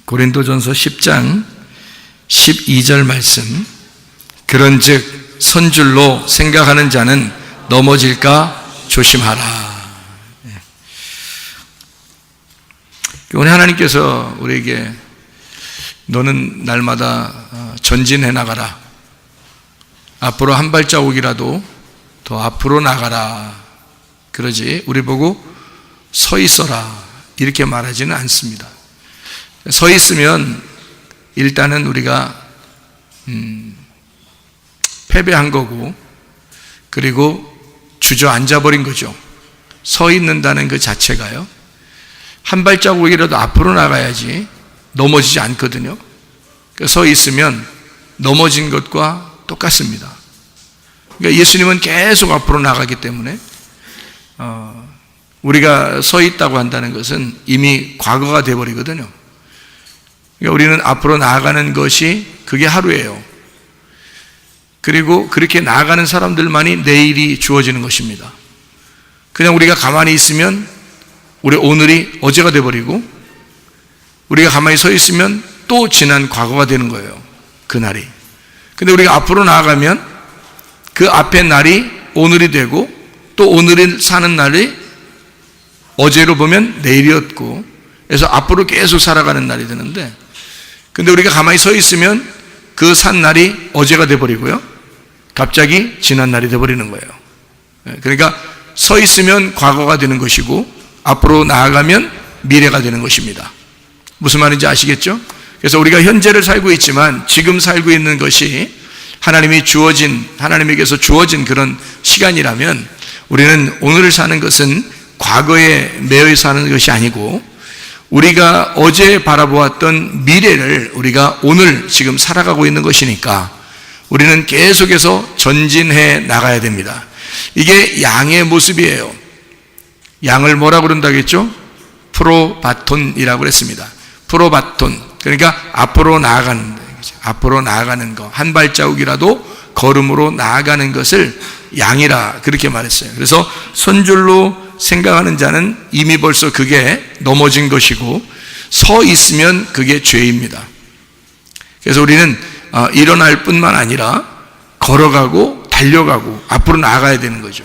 고린도전서 10장 12절 말씀. 그런즉 선줄로 생각하는 자는 넘어질까 조심하라. 오늘 하나님께서 우리에게 너는 날마다 전진해 나가라, 앞으로 한 발자국이라도 더 앞으로 나가라 그러지 우리 보고 서 있어라 이렇게 말하지는 않습니다. 서 있으면 일단은 우리가 패배한 거고, 그리고 주저앉아 버린 거죠. 서 있는다는 그 자체가요, 한 발자국이라도 앞으로 나가야지 넘어지지 않거든요. 서 있으면 넘어진 것과 똑같습니다. 그러니까 예수님은 계속 앞으로 나가기 때문에 우리가 서 있다고 한다는 것은 이미 과거가 되어버리거든요. 그러니까 우리는 앞으로 나아가는 것이 그게 하루예요. 그리고 그렇게 나아가는 사람들만이 내일이 주어지는 것입니다. 그냥 우리가 가만히 있으면 우리 오늘이 어제가 되어버리고, 우리가 가만히 서 있으면 또 지난 과거가 되는 거예요, 그날이. 근데 우리가 앞으로 나아가면 그 앞에 날이 오늘이 되고, 또 오늘을 사는 날이 어제로 보면 내일이었고, 그래서 앞으로 계속 살아가는 날이 되는데, 근데 우리가 가만히 서 있으면 그 산 날이 어제가 되어버리고요, 갑자기 지난 날이 되어버리는 거예요. 그러니까 서 있으면 과거가 되는 것이고, 앞으로 나아가면 미래가 되는 것입니다. 무슨 말인지 아시겠죠? 그래서 우리가 현재를 살고 있지만 지금 살고 있는 것이 하나님에게서 주어진 그런 시간이라면, 우리는 오늘을 사는 것은 과거에 매여 사는 것이 아니고, 우리가 어제 바라보았던 미래를 우리가 오늘 지금 살아가고 있는 것이니까 우리는 계속해서 전진해 나가야 됩니다. 이게 양의 모습이에요. 양을 뭐라고 그런다겠죠? 프로바톤이라고 그랬습니다. 프로바톤, 그러니까 앞으로 나아가는 거, 한 발자국이라도 걸음으로 나아가는 것을 양이라 그렇게 말했어요. 그래서 선줄로 생각하는 자는 이미 벌써 그게 넘어진 것이고, 서 있으면 그게 죄입니다. 그래서 우리는 일어날 뿐만 아니라 걸어가고 달려가고 앞으로 나아가야 되는 거죠.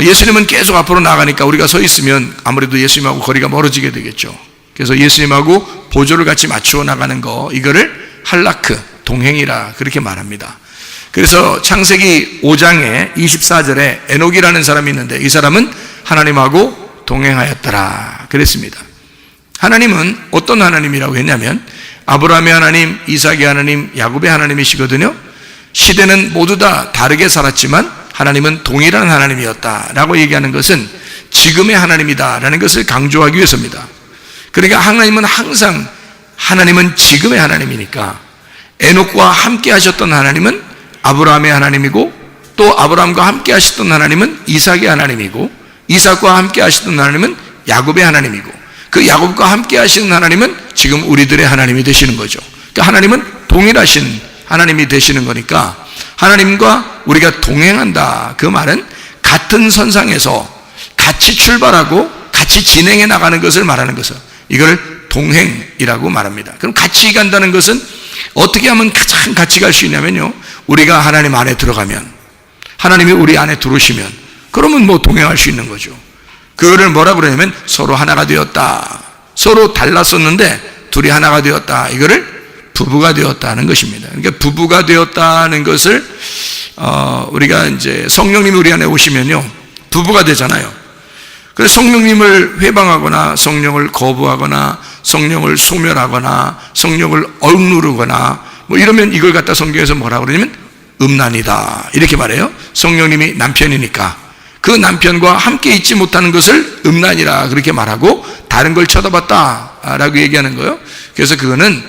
예수님은 계속 앞으로 나가니까 우리가 서 있으면 아무래도 예수님하고 거리가 멀어지게 되겠죠. 그래서 예수님하고 보조를 같이 맞추어 나가는 거, 이거를 할라크, 동행이라 그렇게 말합니다. 그래서 창세기 5장에 24절에 에녹이라는 사람이 있는데, 이 사람은 하나님하고 동행하였더라 그랬습니다. 하나님은 어떤 하나님이라고 했냐면 아브라함의 하나님, 이삭의 하나님, 야곱의 하나님이시거든요. 시대는 모두 다 다르게 살았지만 하나님은 동일한 하나님이었다라고 얘기하는 것은 지금의 하나님이다라는 것을 강조하기 위해서입니다. 그러니까 하나님은 지금의 하나님이니까, 에녹과 함께 하셨던 하나님은 아브라함의 하나님이고, 또 아브라함과 함께 하셨던 하나님은 이삭의 하나님이고, 이삭과 함께 하셨던 하나님은 야곱의 하나님이고, 그 야곱과 함께 하시는 하나님은 지금 우리들의 하나님이 되시는 거죠. 그러니까 하나님은 동일하신 하나님이 되시는 거니까 하나님과 우리가 동행한다, 그 말은 같은 선상에서 같이 출발하고 같이 진행해 나가는 것을 말하는 것을, 이걸 동행이라고 말합니다. 그럼 같이 간다는 것은 어떻게 하면 가장 같이 갈 수 있냐면요, 우리가 하나님 안에 들어가면, 하나님이 우리 안에 들어오시면, 그러면 뭐 동행할 수 있는 거죠. 그거를 뭐라고 그러냐면 서로 하나가 되었다. 서로 달랐었는데 둘이 하나가 되었다. 이거를 부부가 되었다는 것입니다. 그러니까 부부가 되었다는 것을 우리가 이제 성령님이 우리 안에 오시면요, 부부가 되잖아요. 그래서 성령님을 회방하거나 성령을 거부하거나 성령을 소멸하거나 성령을 억누르거나 뭐 이러면 이걸 갖다 성경에서 뭐라고 그러냐면 음란이다 이렇게 말해요. 성령님이 남편이니까 그 남편과 함께 있지 못하는 것을 음란이라 그렇게 말하고, 다른 걸 쳐다봤다라고 얘기하는 거예요. 그래서 그거는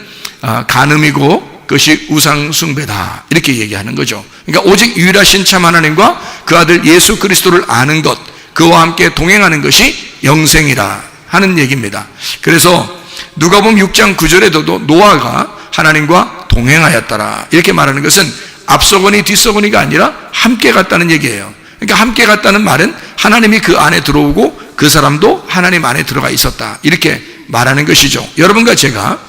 간음이고 그것이 우상숭배다 이렇게 얘기하는 거죠. 그러니까 오직 유일하신 참 하나님과 그 아들 예수 그리스도를 아는 것, 그와 함께 동행하는 것이 영생이라 하는 얘기입니다. 그래서 누가복음 6장 9절에도 노아가 하나님과 동행하였더라 이렇게 말하는 것은 앞서거니 뒤서거니가 아니라 함께 갔다는 얘기예요. 그러니까 함께 갔다는 말은 하나님이 그 안에 들어오고 그 사람도 하나님 안에 들어가 있었다 이렇게 말하는 것이죠. 여러분과 제가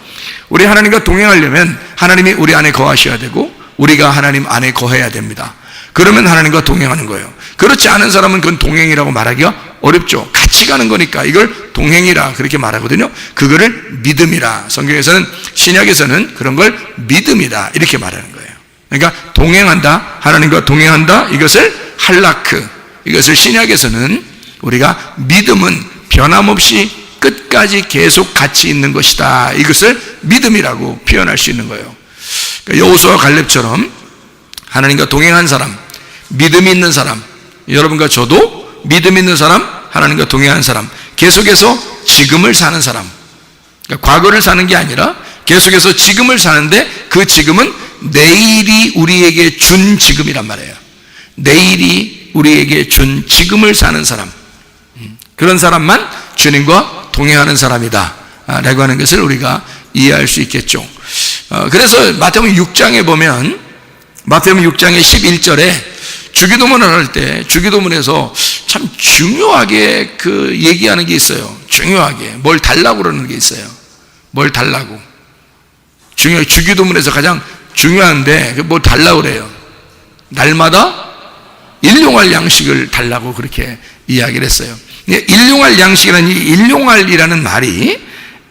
우리 하나님과 동행하려면 하나님이 우리 안에 거하셔야 되고 우리가 하나님 안에 거해야 됩니다. 그러면 하나님과 동행하는 거예요. 그렇지 않은 사람은 그건 동행이라고 말하기가 어렵죠. 같이 가는 거니까 이걸 동행이라 그렇게 말하거든요. 그거를 믿음이라, 성경에서는, 신약에서는 그런 걸 믿음이다 이렇게 말하는 거예요. 그러니까 동행한다, 하나님과 동행한다, 이것을 할라크, 이것을 신약에서는 우리가 믿음은 변함없이 끝까지 계속 같이 있는 것이다, 이것을 믿음이라고 표현할 수 있는 거예요. 그러니까 여호수아와 갈렙처럼 하나님과 동행한 사람, 믿음 있는 사람, 여러분과 저도 믿음 있는 사람, 하나님과 동행한 사람, 계속해서 지금을 사는 사람, 그러니까 과거를 사는 게 아니라 계속해서 지금을 사는데 그 지금은 내일이 우리에게 준 지금이란 말이에요. 내일이 우리에게 준 지금을 사는 사람, 그런 사람만 주님과 동행하는 사람이다 라고 하는 것을 우리가 이해할 수 있겠죠. 그래서 마태복음 6장에 보면, 마태복음 6장의 11절에 주기도문을 할 때 주기도문에서 참 중요하게 그 얘기하는 게 있어요. 중요하게 뭘 달라고 그러는 게 있어요. 뭘 달라고. 중요하게 주기도문에서 가장 중요한데 뭐 달라고 그래요. 날마다 일용할 양식을 달라고 그렇게 이야기를 했어요. 일용할 양식이라는, 이 일용할이라는 말이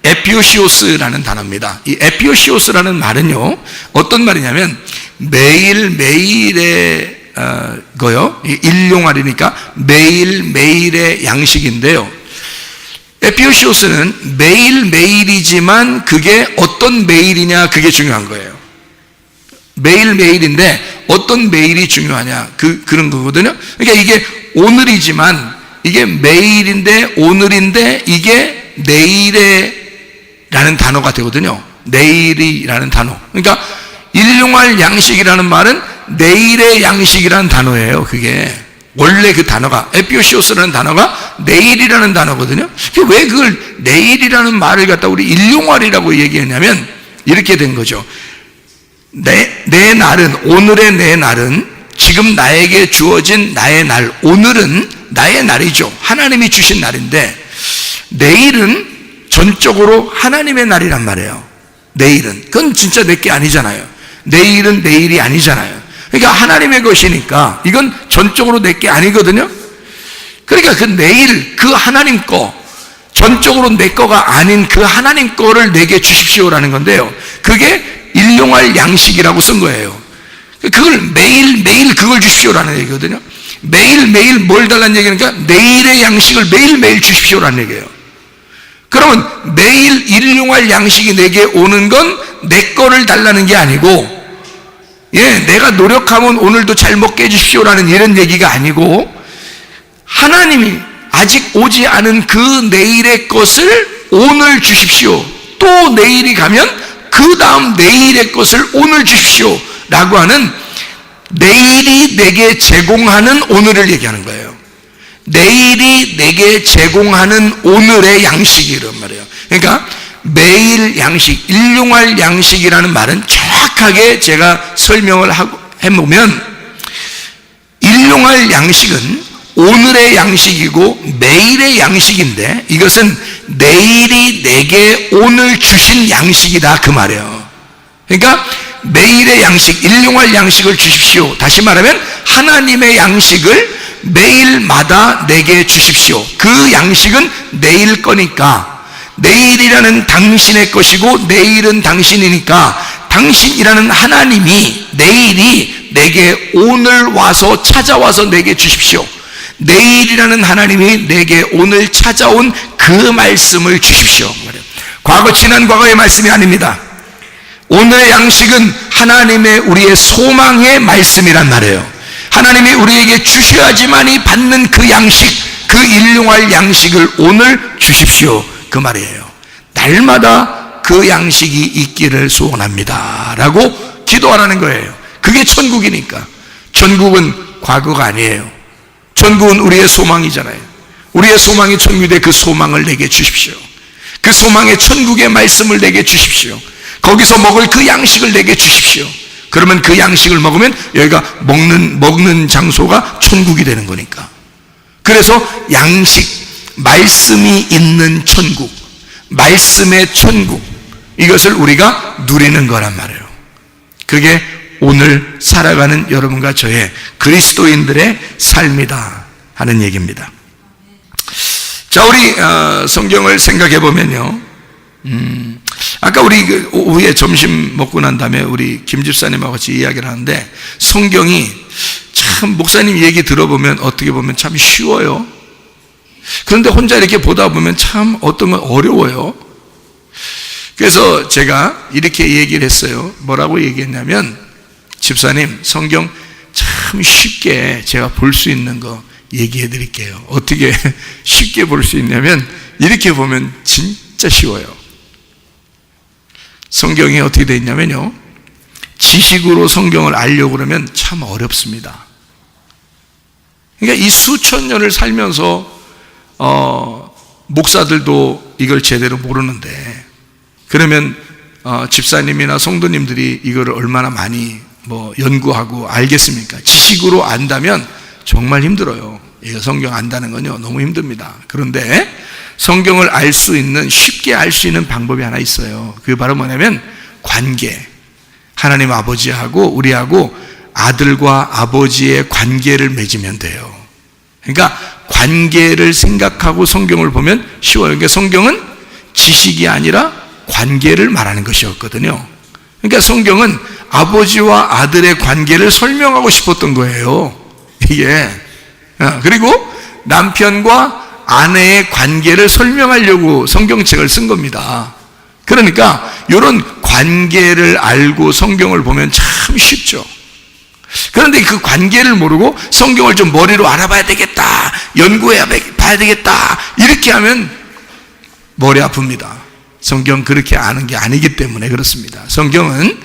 에피오시오스라는 단어입니다. 이 에피오시오스라는 말은요, 어떤 말이냐면 매일매일의 거요. 일용할이니까 매일매일의 양식인데요. 에피오시오스는 매일매일이지만 그게 어떤 매일이냐, 그게 중요한 거예요. 매일매일인데 어떤 매일이 중요하냐, 그런 거거든요. 그러니까 이게 오늘이지만 이게 매일인데, 오늘인데 이게 내일에라는 단어가 되거든요. 내일이라는 단어. 그러니까 일용할 양식이라는 말은 내일의 양식이라는 단어예요. 그게 원래 그 단어가, 에피오시오스라는 단어가 내일이라는 단어거든요. 왜 그걸 내일이라는 말을 갖다 우리 일용할이라고 얘기했냐면 이렇게 된 거죠. 내 날은, 오늘의 내 날은 지금 나에게 주어진 나의 날, 오늘은 나의 날이죠. 하나님이 주신 날인데 내일은 전적으로 하나님의 날이란 말이에요. 내일은, 그건 진짜 내게 아니잖아요. 내일은 내일이 아니잖아요. 그러니까 하나님의 것이니까 이건 전적으로 내게 아니거든요. 그러니까 그 내일, 그 하나님 거, 전적으로 내 거가 아닌 그 하나님 거를 내게 주십시오라는 건데요, 그게 일용할 양식이라고 쓴 거예요. 그걸 매일매일 그걸 주십시오라는 얘기거든요. 매일매일 뭘 달라는 얘기니까 내일의 양식을 매일매일 주십시오라는 얘기예요. 그러면 매일 일용할 양식이 내게 오는 건 내 거를 달라는 게 아니고, 내가 노력하면 오늘도 잘 먹게 해주십시오라는 이런 얘기가 아니고, 하나님이 아직 오지 않은 그 내일의 것을 오늘 주십시오. 또 내일이 가면 그 다음 내일의 것을 오늘 주십시오 라고 하는, 내일이 내게 제공하는 오늘을 얘기하는 거예요. 내일이 내게 제공하는 오늘의 양식이란 말이에요. 그러니까 매일 양식, 일용할 양식이라는 말은 정확하게 제가 설명을 해보면, 일용할 양식은 오늘의 양식이고 매일의 양식인데 이것은 내일이 내게 오늘 주신 양식이다, 그 말이에요. 그러니까 매일의 양식, 일용할 양식을 주십시오. 다시 말하면 하나님의 양식을 매일마다 내게 주십시오. 그 양식은 내일 거니까, 내일이라는 당신의 것이고 내일은 당신이니까 당신이라는 하나님이 내일이 내게 오늘 와서 찾아와서 내게 주십시오. 내일이라는 하나님이 내게 오늘 찾아온 그 말씀을 주십시오. 과거, 지난 과거의 말씀이 아닙니다. 오늘의 양식은 하나님의, 우리의 소망의 말씀이란 말이에요. 하나님이 우리에게 주셔야지만이 받는 그 양식, 그 일용할 양식을 오늘 주십시오, 그 말이에요. 날마다 그 양식이 있기를 소원합니다 라고 기도하라는 거예요. 그게 천국이니까. 천국은 과거가 아니에요. 천국은 우리의 소망이잖아요. 우리의 소망이 천국인데 그 소망을 내게 주십시오. 그 소망의 천국의 말씀을 내게 주십시오. 거기서 먹을 그 양식을 내게 주십시오. 그러면 그 양식을 먹으면 여기가 먹는 장소가 천국이 되는 거니까. 그래서 양식, 말씀이 있는 천국, 말씀의 천국, 이것을 우리가 누리는 거란 말이에요. 그게 오늘 살아가는 여러분과 저의 그리스도인들의 삶이다 하는 얘기입니다. 자, 우리 성경을 생각해 보면요, 아까 우리 오후에 점심 먹고 난 다음에 우리 김 집사님하고 같이 이야기를 하는데, 성경이 참 목사님 얘기 들어보면 어떻게 보면 참 쉬워요. 그런데 혼자 이렇게 보다 보면 참 어떤 건 어려워요. 그래서 제가 이렇게 얘기를 했어요. 뭐라고 얘기했냐면, 집사님, 성경 참 쉽게 제가 볼 수 있는 거 얘기해 드릴게요. 어떻게 쉽게 볼 수 있냐면, 이렇게 보면 진짜 쉬워요. 성경이 어떻게 되어 있냐면요, 지식으로 성경을 알려고 그러면 참 어렵습니다. 그러니까 이 수천 년을 살면서 목사들도 이걸 제대로 모르는데, 그러면 집사님이나 성도님들이 이거를 얼마나 많이 연구하고 알겠습니까? 지식으로 안다면 정말 힘들어요. 이거 성경 안다는 건요, 너무 힘듭니다. 그런데 성경을 알 수 있는, 쉽게 알 수 있는 방법이 하나 있어요. 그게 바로 뭐냐면 관계. 하나님 아버지하고 우리하고 아들과 아버지의 관계를 맺으면 돼요. 그러니까 관계를 생각하고 성경을 보면 쉬워요. 그러니까 성경은 지식이 아니라 관계를 말하는 것이었거든요. 그러니까 성경은 아버지와 아들의 관계를 설명하고 싶었던 거예요, 이게. 그리고 남편과 아내의 관계를 설명하려고 성경책을 쓴 겁니다. 그러니까 이런 관계를 알고 성경을 보면 참 쉽죠. 그런데 그 관계를 모르고 성경을 좀 머리로 알아봐야 되겠다, 연구해 봐야 되겠다, 이렇게 하면 머리 아픕니다. 성경 그렇게 아는 게 아니기 때문에 그렇습니다. 성경은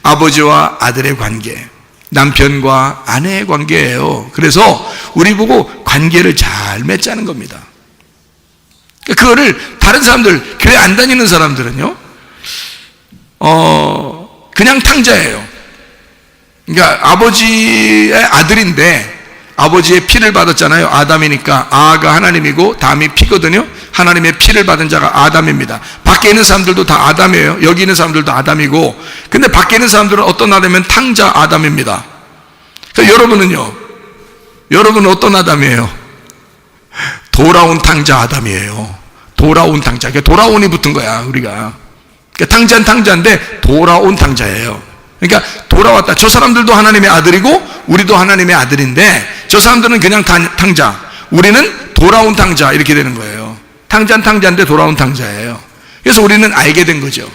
아버지와 아들의 관계, 남편과 아내의 관계예요. 그래서 우리 보고 관계를 잘 맺자는 겁니다. 그거를 다른 사람들, 교회 안 다니는 사람들은요, 그냥 탕자예요. 그러니까 아버지의 아들인데, 아버지의 피를 받았잖아요. 아담이니까 아가 하나님이고 담이 피거든요. 하나님의 피를 받은 자가 아담입니다. 밖에 있는 사람들도 다 아담이에요. 여기 있는 사람들도 아담이고, 근데 밖에 있는 사람들은 어떤 아담이면 탕자 아담입니다. 그러니까 여러분은 어떤 아담이에요? 돌아온 탕자 아담이에요. 돌아온 탕자. 그러니까 돌아온이 붙은 거야, 우리가. 그러니까 탕자는 탕자인데 돌아온 탕자예요. 그러니까 돌아왔다. 저 사람들도 하나님의 아들이고 우리도 하나님의 아들인데, 저 사람들은 그냥 탕자, 우리는 돌아온 탕자, 이렇게 되는 거예요. 탕자는 탕자인데 돌아온 탕자예요. 그래서 우리는 알게 된 거죠.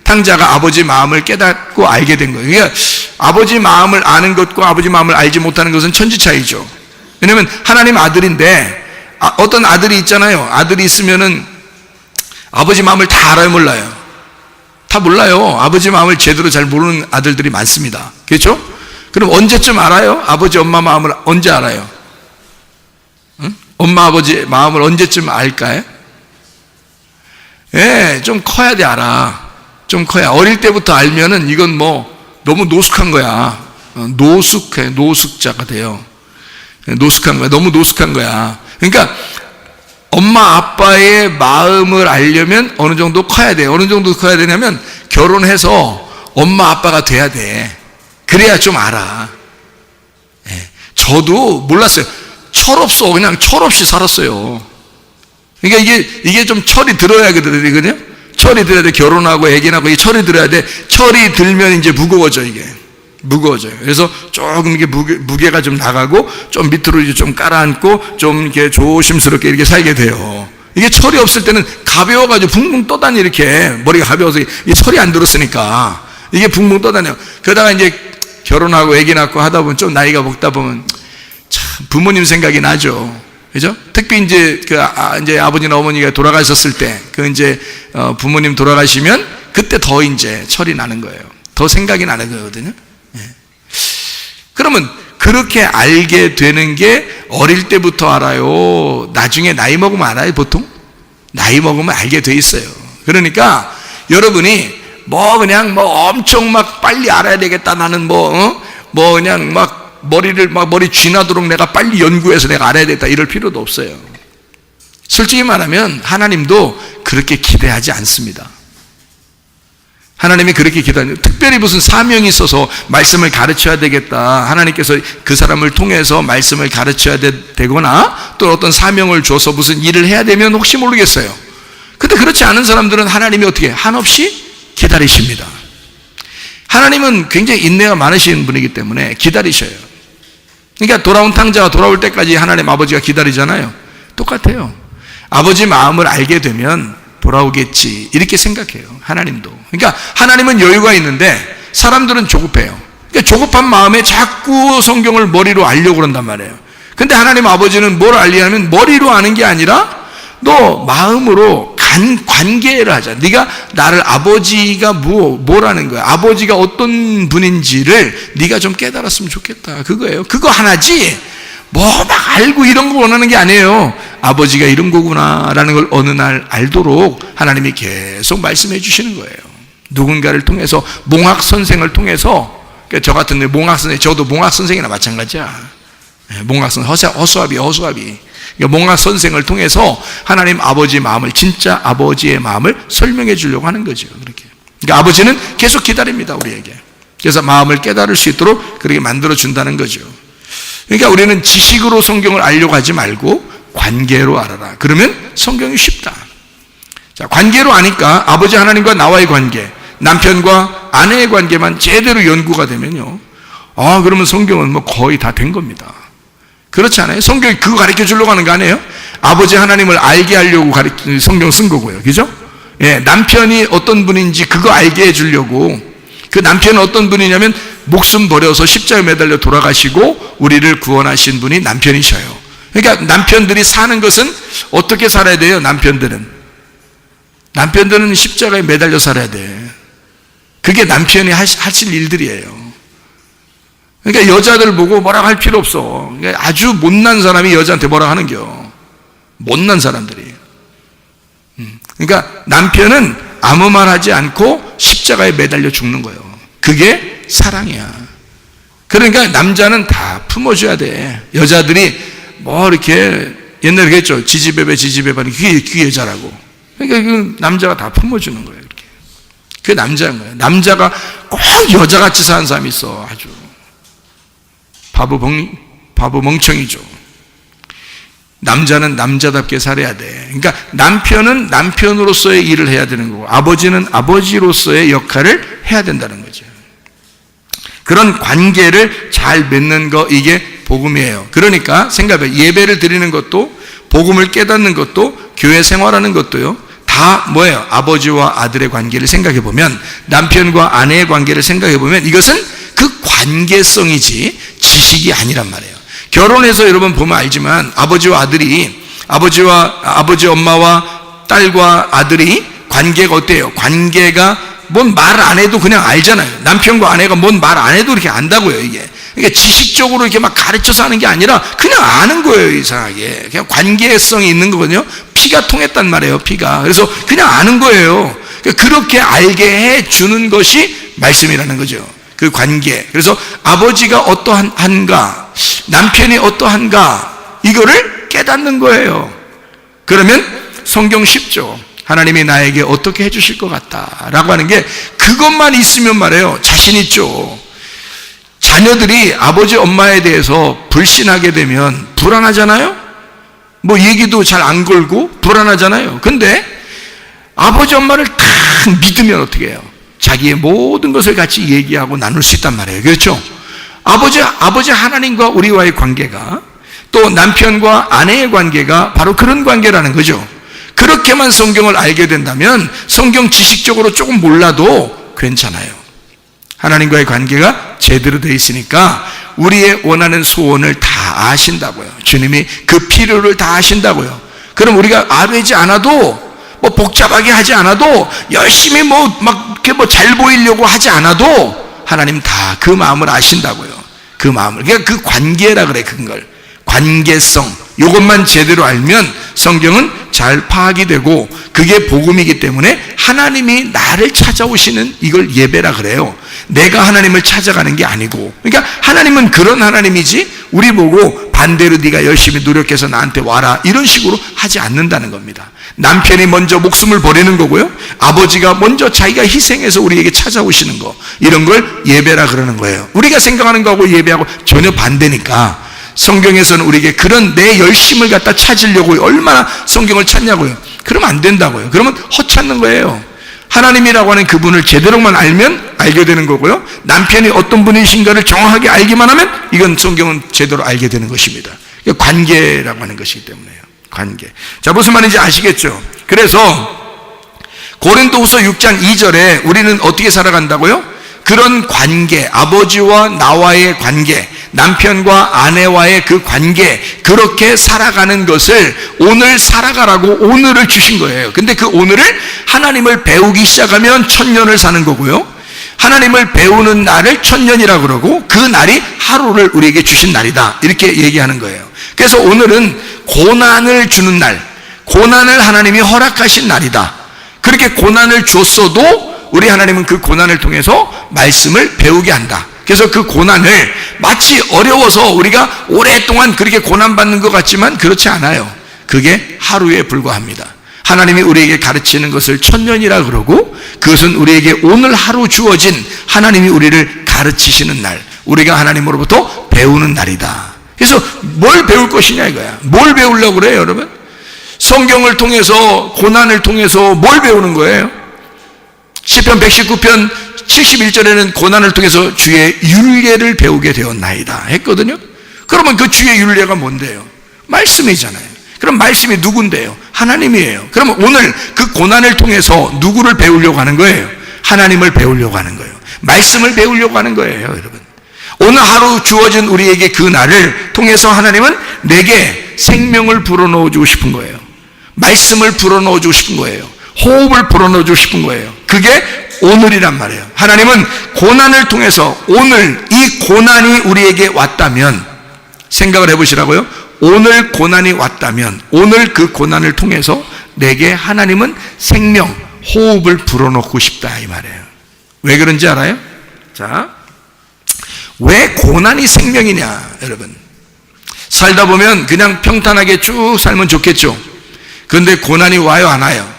탕자가 아버지 마음을 깨닫고 알게 된 거예요. 그러니까 아버지 마음을 아는 것과 아버지 마음을 알지 못하는 것은 천지 차이죠. 왜냐하면 하나님 아들인데, 어떤 아들이 있잖아요. 아들이 있으면은 아버지 마음을 다 알아요, 몰라요? 다 몰라요. 아버지 마음을 제대로 잘 모르는 아들들이 많습니다. 그렇죠? 그럼 언제쯤 알아요? 아버지 엄마 마음을 언제 알아요? 응? 엄마 아버지 마음을 언제쯤 알까요? 예, 좀 커야 돼, 알아. 좀 커야. 어릴 때부터 알면은 이건 너무 노숙한 거야. 노숙자가 돼요. 노숙한 거야. 너무 노숙한 거야. 그러니까 엄마 아빠의 마음을 알려면 어느 정도 커야 돼. 어느 정도 커야 되냐면 결혼해서 엄마 아빠가 돼야 돼. 그래야 좀 알아. 예. 저도 몰랐어요. 철없어. 그냥 철없이 살았어요. 그러니까 이게 좀 철이 들어야 되거든요. 철이 들어야 돼. 결혼하고 애기 낳고 이 철이 들어야 돼. 철이 들면 이제 무거워져, 이게. 무거워져요. 그래서 조금 이렇게 무게가 좀 나가고, 좀 밑으로 이제 좀 깔아앉고, 좀 이렇게 조심스럽게 이렇게 살게 돼요. 이게 철이 없을 때는 가벼워가지고 붕붕 떠다니, 이렇게. 머리가 가벼워서 이게 철이 안 들었으니까. 이게 붕붕 떠다녀요. 그러다가 이제 결혼하고 애기 낳고 하다 보면 좀 나이가 먹다 보면 참 부모님 생각이 나죠. 그죠? 특히 이제 이제 아버지나 어머니가 돌아가셨을 때, 이제 부모님 돌아가시면 그때 더 이제 철이 나는 거예요. 더 생각이 나는 거거든요. 예. 그러면 그렇게 알게 되는 게 어릴 때부터 알아요? 나중에 나이 먹으면 알아요, 보통? 나이 먹으면 알게 돼 있어요. 그러니까 여러분이 그냥 엄청 빨리 알아야 되겠다. 나는 그냥 머리 쥐나도록 내가 빨리 연구해서 내가 알아야 되겠다. 이럴 필요도 없어요. 솔직히 말하면 하나님도 그렇게 기대하지 않습니다. 하나님이 그렇게 기대하는, 특별히 무슨 사명이 있어서 말씀을 가르쳐야 되겠다, 하나님께서 그 사람을 통해서 말씀을 가르쳐야 되거나 또 어떤 사명을 줘서 무슨 일을 해야 되면 혹시 모르겠어요. 근데 그렇지 않은 사람들은 하나님이 어떻게 한없이 기다리십니다. 하나님은 굉장히 인내가 많으신 분이기 때문에 기다리셔요. 그러니까 돌아온 탕자가 돌아올 때까지 하나님 아버지가 기다리잖아요. 똑같아요. 아버지 마음을 알게 되면 돌아오겠지, 이렇게 생각해요, 하나님도. 그러니까 하나님은 여유가 있는데 사람들은 조급해요. 그러니까 조급한 마음에 자꾸 성경을 머리로 알려고 그런단 말이에요. 근데 하나님 아버지는 뭘 알리냐면 머리로 아는 게 아니라 너 마음으로 관계를 하자. 네가 나를, 아버지가 뭐라는 거야, 아버지가 어떤 분인지를 네가 좀 깨달았으면 좋겠다, 그거예요. 그거 하나지 뭐 막 알고 이런 거 원하는 게 아니에요. 아버지가 이런 거구나라는 걸 어느 날 알도록 하나님이 계속 말씀해 주시는 거예요. 누군가를 통해서, 몽학 선생을 통해서. 그러니까 저 같은 몽학 선생, 저도 몽학 선생이나 마찬가지야. 몽학 선생, 허수아비. 그러니까 몽학 선생을 통해서 하나님 아버지의 마음을, 진짜 아버지의 마음을 설명해 주려고 하는 거죠. 그렇게. 그러니까 아버지는 계속 기다립니다, 우리에게. 그래서 마음을 깨달을 수 있도록 그렇게 만들어 준다는 거죠. 그러니까 우리는 지식으로 성경을 알려고 하지 말고 관계로 알아라. 그러면 성경이 쉽다. 자, 관계로 아니까 아버지 하나님과 나와의 관계, 남편과 아내의 관계만 제대로 연구가 되면요, 그러면 성경은 뭐 거의 다 된 겁니다. 그렇지 않아요? 성경이 그거 가르쳐 주려고 하는 거 아니에요? 아버지 하나님을 알게 하려고 성경 쓴 거고요. 그죠? 예, 남편이 어떤 분인지 그거 알게 해 주려고. 그 남편은 어떤 분이냐면 목숨 버려서 십자가에 매달려 돌아가시고 우리를 구원하신 분이 남편이셔요. 그러니까 남편들이 사는 것은 어떻게 살아야 돼요? 남편들은 십자가에 매달려 살아야 돼. 그게 남편이 하실 일들이에요. 그러니까 여자들 보고 뭐라고 할 필요 없어. 그러니까 아주 못난 사람이 여자한테 뭐라고 하는겨. 못난 사람들이. 그러니까 남편은 아무 말 하지 않고 십자가에 매달려 죽는 거예요. 그게 사랑이야. 그러니까 남자는 다 품어줘야 돼. 여자들이 뭐 이렇게 옛날에 그랬죠. 지지배배 그게 여자라고. 그러니까 그 남자가 다 품어주는 거예요. 이렇게. 그게 남자인 거예요. 남자가 꼭 여자같이 사는 사람이 있어. 아주 바보 멍청이죠. 남자는 남자답게 살아야 돼. 그러니까 남편은 남편으로서의 일을 해야 되는 거고, 아버지는 아버지로서의 역할을 해야 된다는 거죠. 그런 관계를 잘 맺는 거, 이게 복음이에요. 그러니까 생각해, 예배를 드리는 것도, 복음을 깨닫는 것도, 교회 생활하는 것도요, 다 뭐예요? 아버지와 아들의 관계를 생각해 보면, 남편과 아내의 관계를 생각해 보면 이것은 그 관계성이지 지식이 아니란 말이에요. 결혼해서 여러분 보면 알지만 아버지 엄마와 딸과 아들이 관계가 어때요? 관계가 뭔 말 안 해도 그냥 알잖아요. 남편과 아내가 뭔 말 안 해도 이렇게 안다고요, 이게. 그러니까 지식적으로 이렇게 막 가르쳐서 하는 게 아니라 그냥 아는 거예요, 이상하게. 그냥 관계성이 있는 거거든요. 피가 통했단 말이에요, 피가. 그래서 그냥 아는 거예요. 그렇게 알게 해 주는 것이 말씀이라는 거죠. 그 관계. 그래서 아버지가 어떠한가, 남편이 어떠한가, 이거를 깨닫는 거예요. 그러면 성경 쉽죠. 하나님이 나에게 어떻게 해주실 것 같다라고 하는 게, 그것만 있으면 말이에요, 자신 있죠. 자녀들이 아버지 엄마에 대해서 불신하게 되면 불안하잖아요. 뭐 얘기도 잘 안 걸고 불안하잖아요. 근데 아버지 엄마를 다 믿으면 어떻게 해요? 자기의 모든 것을 같이 얘기하고 나눌 수 있단 말이에요. 그렇죠? 아버지 하나님과 우리와의 관계가, 또 남편과 아내의 관계가 바로 그런 관계라는 거죠. 그렇게만 성경을 알게 된다면 성경 지식적으로 조금 몰라도 괜찮아요. 하나님과의 관계가 제대로 되어 있으니까 우리의 원하는 소원을 다 아신다고요. 주님이 그 필요를 다 아신다고요. 그럼 우리가 아뢰지 않아도, 뭐 복잡하게 하지 않아도, 열심히 잘 보이려고 하지 않아도 하나님 다 그 마음을 아신다고요. 그 마음을. 그러니까 그 관계라 그래, 그걸. 관계성. 이것만 제대로 알면 성경은 잘 파악이 되고, 그게 복음이기 때문에 하나님이 나를 찾아오시는, 이걸 예배라 그래요. 내가 하나님을 찾아가는 게 아니고. 그러니까 하나님은 그런 하나님이지, 우리 보고 반대로 네가 열심히 노력해서 나한테 와라, 이런 식으로 하지 않는다는 겁니다. 남편이 먼저 목숨을 버리는 거고요, 아버지가 먼저 자기가 희생해서 우리에게 찾아오시는 거, 이런 걸 예배라 그러는 거예요. 우리가 생각하는 거하고 예배하고 전혀 반대니까 성경에서는 우리에게 그런 내 열심을 갖다 찾으려고 얼마나 성경을 찾냐고요. 그러면 안 된다고요. 그러면 허찾는 거예요. 하나님이라고 하는 그분을 제대로만 알면 알게 되는 거고요, 남편이 어떤 분이신가를 정확하게 알기만 하면 이건 성경은 제대로 알게 되는 것입니다. 관계라고 하는 것이기 때문에요. 관계. 자, 무슨 말인지 아시겠죠? 그래서 고린도후서 6장 2절에 우리는 어떻게 살아간다고요? 그런 관계, 아버지와 나와의 관계, 남편과 아내와의 그 관계, 그렇게 살아가는 것을 오늘 살아가라고 오늘을 주신 거예요. 근데 그 오늘을 하나님을 배우기 시작하면 1000년을 사는 거고요, 하나님을 배우는 날을 1000년이라고 그러고, 그 날이 하루를 우리에게 주신 날이다, 이렇게 얘기하는 거예요. 그래서 오늘은 고난을 주는 날, 고난을 하나님이 허락하신 날이다. 그렇게 고난을 줬어도 우리 하나님은 그 고난을 통해서 말씀을 배우게 한다. 그래서 그 고난을 마치 어려워서 우리가 오랫동안 그렇게 고난받는 것 같지만 그렇지 않아요. 그게 하루에 불과합니다. 하나님이 우리에게 가르치는 것을 1000년이라 그러고, 그것은 우리에게 오늘 하루 주어진 하나님이 우리를 가르치시는 날, 우리가 하나님으로부터 배우는 날이다. 그래서 뭘 배울 것이냐 이거야. 뭘 배우려고 그래요, 여러분? 성경을 통해서, 고난을 통해서 뭘 배우는 거예요? 시편 119편 71절에는 고난을 통해서 주의 율례를 배우게 되었나이다 했거든요. 그러면 그 주의 율례가 뭔데요? 말씀이잖아요. 그럼 말씀이 누군데요? 하나님이에요. 그러면 오늘 그 고난을 통해서 누구를 배우려고 하는 거예요? 하나님을 배우려고 하는 거예요. 말씀을 배우려고 하는 거예요, 여러분. 오늘 하루 주어진 우리에게 그 날을 통해서 하나님은 내게 생명을 불어넣어주고 싶은 거예요. 말씀을 불어넣어주고 싶은 거예요. 호흡을 불어넣어주고 싶은 거예요. 그게 오늘이란 말이에요. 하나님은 고난을 통해서, 오늘 이 고난이 우리에게 왔다면, 생각을 해보시라고요. 오늘 고난이 왔다면 오늘 그 고난을 통해서 내게 하나님은 생명, 호흡을 불어넣고 싶다, 이 말이에요. 왜 그런지 알아요? 자, 왜 고난이 생명이냐, 여러분. 살다 보면 그냥 평탄하게 쭉 살면 좋겠죠. 그런데 고난이 와요, 안 와요?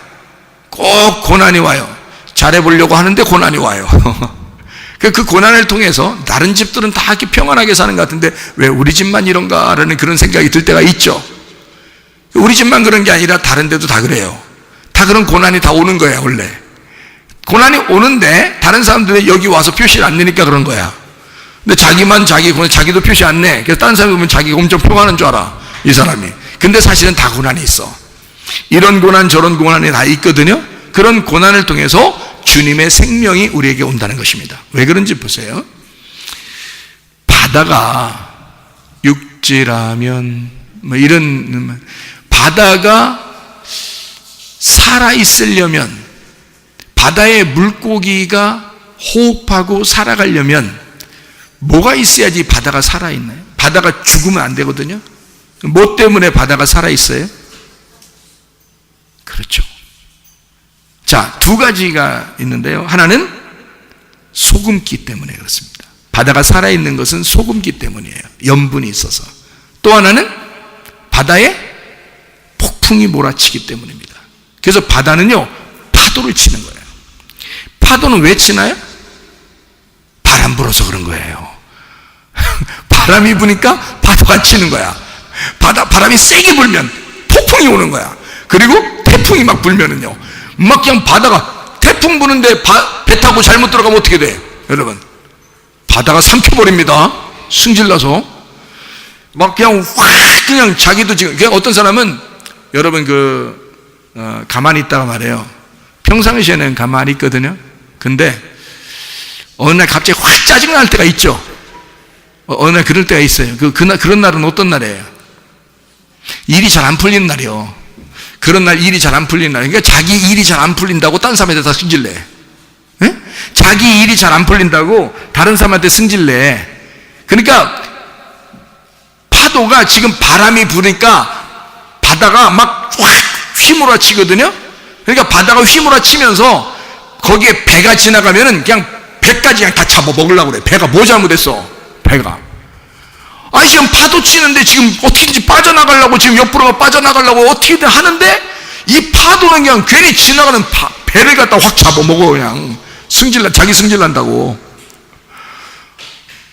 꼭 고난이 와요. 잘해보려고 하는데 고난이 와요. 그 고난을 통해서 다른 집들은 다 이렇게 평안하게 사는 것 같은데 왜 우리 집만 이런가라는 그런 생각이 들 때가 있죠. 우리 집만 그런 게 아니라 다른 데도 다 그래요. 다 그런 고난이 다 오는 거야, 원래. 고난이 오는데 다른 사람들은 여기 와서 표시를 안 내니까 그런 거야. 근데 자기만 자기도 표시 안 내. 그래서 다른 사람이 보면 자기가 엄청 평안한 줄 알아, 이 사람이. 근데 사실은 다 고난이 있어. 이런 고난 저런 고난이 다 있거든요. 그런 고난을 통해서 주님의 생명이 우리에게 온다는 것입니다. 왜 그런지 보세요. 바다가 육지라면 뭐 이런, 바다가 살아있으려면, 바다의 물고기가 호흡하고 살아가려면 뭐가 있어야지 바다가 살아있나요? 바다가 죽으면 안 되거든요. 뭐 때문에 바다가 살아있어요? 그렇죠. 자, 두 가지가 있는데요. 하나는 소금기 때문에 그렇습니다. 바다가 살아있는 것은 소금기 때문이에요. 염분이 있어서. 또 하나는 바다에 폭풍이 몰아치기 때문입니다. 그래서 바다는요, 파도를 치는 거예요. 파도는 왜 치나요? 바람 불어서 그런 거예요. 바람이 부니까 파도가 치는 거야. 바람이 세게 불면 폭풍이 오는 거야. 그리고 태풍이 막 불면은요, 막 그냥 바다가, 태풍 부는데 배 타고 잘못 들어가면 어떻게 돼? 여러분, 바다가 삼켜버립니다. 승질나서. 막 그냥 확, 그냥 자기도 지금, 그냥 어떤 사람은, 여러분 가만히 있다가 말해요. 평상시에는 가만히 있거든요. 근데 어느 날 갑자기 확 짜증날 때가 있죠. 어느 날 그럴 때가 있어요. 그런 날은 어떤 날이에요? 일이 잘 안 풀리는 날이요. 그런 날 일이 잘 안 풀리는 날. 그러니까 자기 일이 잘 안 풀린다고 다른 사람한테 다 승질내. 네? 자기 일이 잘 안 풀린다고 다른 사람한테 승질내. 그러니까 파도가 지금 바람이 부니까 바다가 막 확 휘몰아치거든요. 그러니까 바다가 휘몰아치면서 거기에 배가 지나가면은 그냥 배까지 그냥 다 잡아먹으려고 그래. 배가 뭐 잘못했어? 배가. 아니 지금 파도 치는데 지금 어떻게든지 빠져나가려고 지금 옆으로 빠져나가려고 어떻게든 하는데 이 파도는 그냥 괜히 지나가는 배를 갖다 확 잡아먹어. 그냥 자기 승질난다고.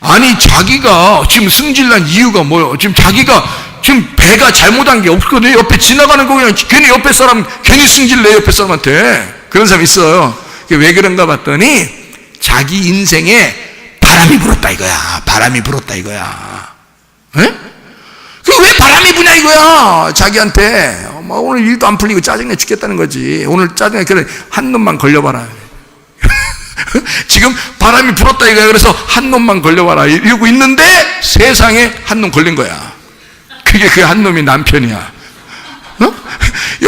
아니 자기가 지금 승질난 이유가 뭐예요? 지금 자기가 지금 배가 잘못한 게 없거든요. 옆에 지나가는 거 그냥 괜히 옆에 사람 괜히 승질내. 옆에 사람한테 그런 사람 있어요. 왜 그런가 봤더니 자기 인생에 바람이 불었다 이거야. 바람이 불었다 이거야. 에? 왜 바람이 부냐 이거야. 자기한테 오늘 일도 안 풀리고 짜증내 죽겠다는 거지. 오늘 짜증내. 그래 한 놈만 걸려봐라. 지금 바람이 불었다 이거야. 그래서 한 놈만 걸려봐라 이러고 있는데 세상에 한 놈 걸린 거야. 그게 그 한 놈이 남편이야. 어?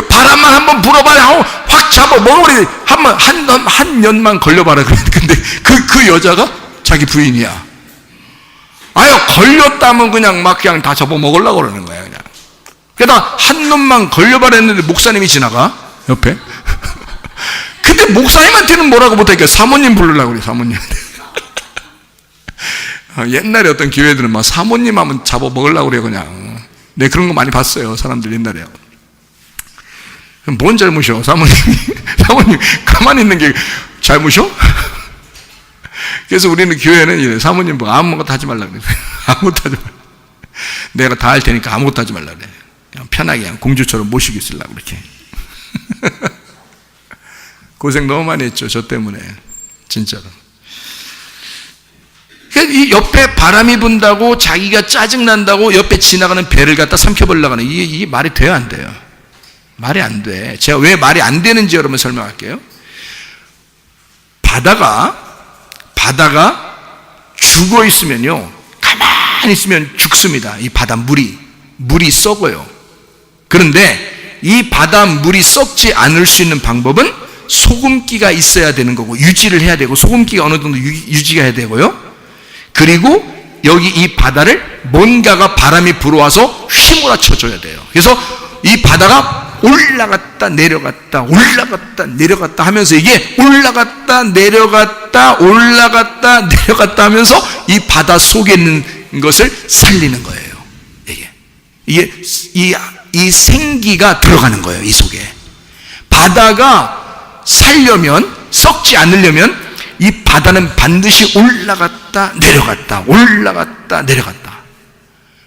바람만 한번 불어봐야 확 잡아 먹어버리. 한 년만 걸려봐라. 근데 그 여자가 자기 부인이야. 아유 걸렸다면 그냥 다 잡아 먹으려고 그러는 거야. 그냥. 게다가 한 놈만 걸려봐라 했는데 목사님이 지나가 옆에. 근데 목사님한테는 뭐라고 못하니까 사모님 부르려고 그래. 사모님한테. 옛날에 어떤 교회들은 막 사모님 하면 잡아 먹으려고 그래. 그냥 네 그런 거 많이 봤어요. 사람들 옛날에. 뭔 잘못이요? 사모님 가만히 있는 게 잘못이요? 그래서 우리는 교회는 이래. 사모님 뭐 아무것도 하지 말라 그래. 아무것도 하지 말라. 내가 다 할 테니까 아무것도 하지 말라 그래. 그냥 편하게 그냥 공주처럼 모시고 있으려고 그렇게. 고생 너무 많이 했죠. 저 때문에. 진짜로. 이 옆에 바람이 분다고 자기가 짜증난다고 옆에 지나가는 배를 갖다 삼켜버리려고 하는 이게 말이 돼요? 안 돼요? 말이 안 돼. 제가 왜 말이 안 되는지 여러분 설명할게요. 바다가 죽어 있으면요. 가만히 있으면 죽습니다. 이 바다 물이 썩어요. 그런데 이 바다 물이 썩지 않을 수 있는 방법은 소금기가 있어야 되는 거고 유지를 해야 되고 소금기가 어느 정도 유지가 해야 되고요. 그리고 여기 이 바다를 뭔가가 바람이 불어와서 휘몰아쳐줘야 돼요. 그래서 이 바다가 올라갔다 내려갔다 올라갔다 내려갔다 하면서 이게 올라갔다 내려갔다 올라갔다 내려갔다 하면서 이 바다 속에 있는 것을 살리는 거예요. 이게 이 생기가 들어가는 거예요. 이 속에. 바다가 살려면 썩지 않으려면 이 바다는 반드시 올라갔다 내려갔다 올라갔다 내려갔다.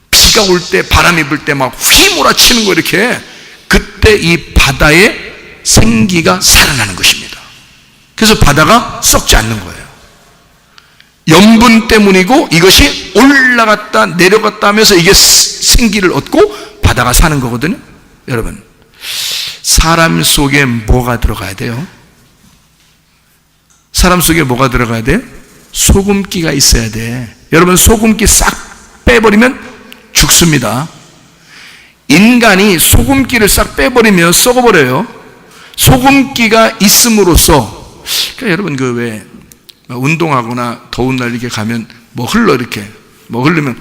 비가 올 때 바람이 불 때 막 휘몰아치는 거 이렇게. 그때 이 바다의 생기가 살아나는 것입니다. 그래서 바다가 썩지 않는 거예요. 염분 때문이고 이것이 올라갔다 내려갔다 하면서 이게 생기를 얻고 바다가 사는 거거든요. 여러분, 사람 속에 뭐가 들어가야 돼요? 사람 속에 뭐가 들어가야 돼요? 소금기가 있어야 돼. 여러분, 소금기 싹 빼버리면 죽습니다. 인간이 소금기를 싹 빼버리면 썩어버려요. 소금기가 있음으로써, 그러니까 여러분 왜 운동하거나 더운 날 이렇게 가면 뭐 흘러 이렇게 뭐 흐르면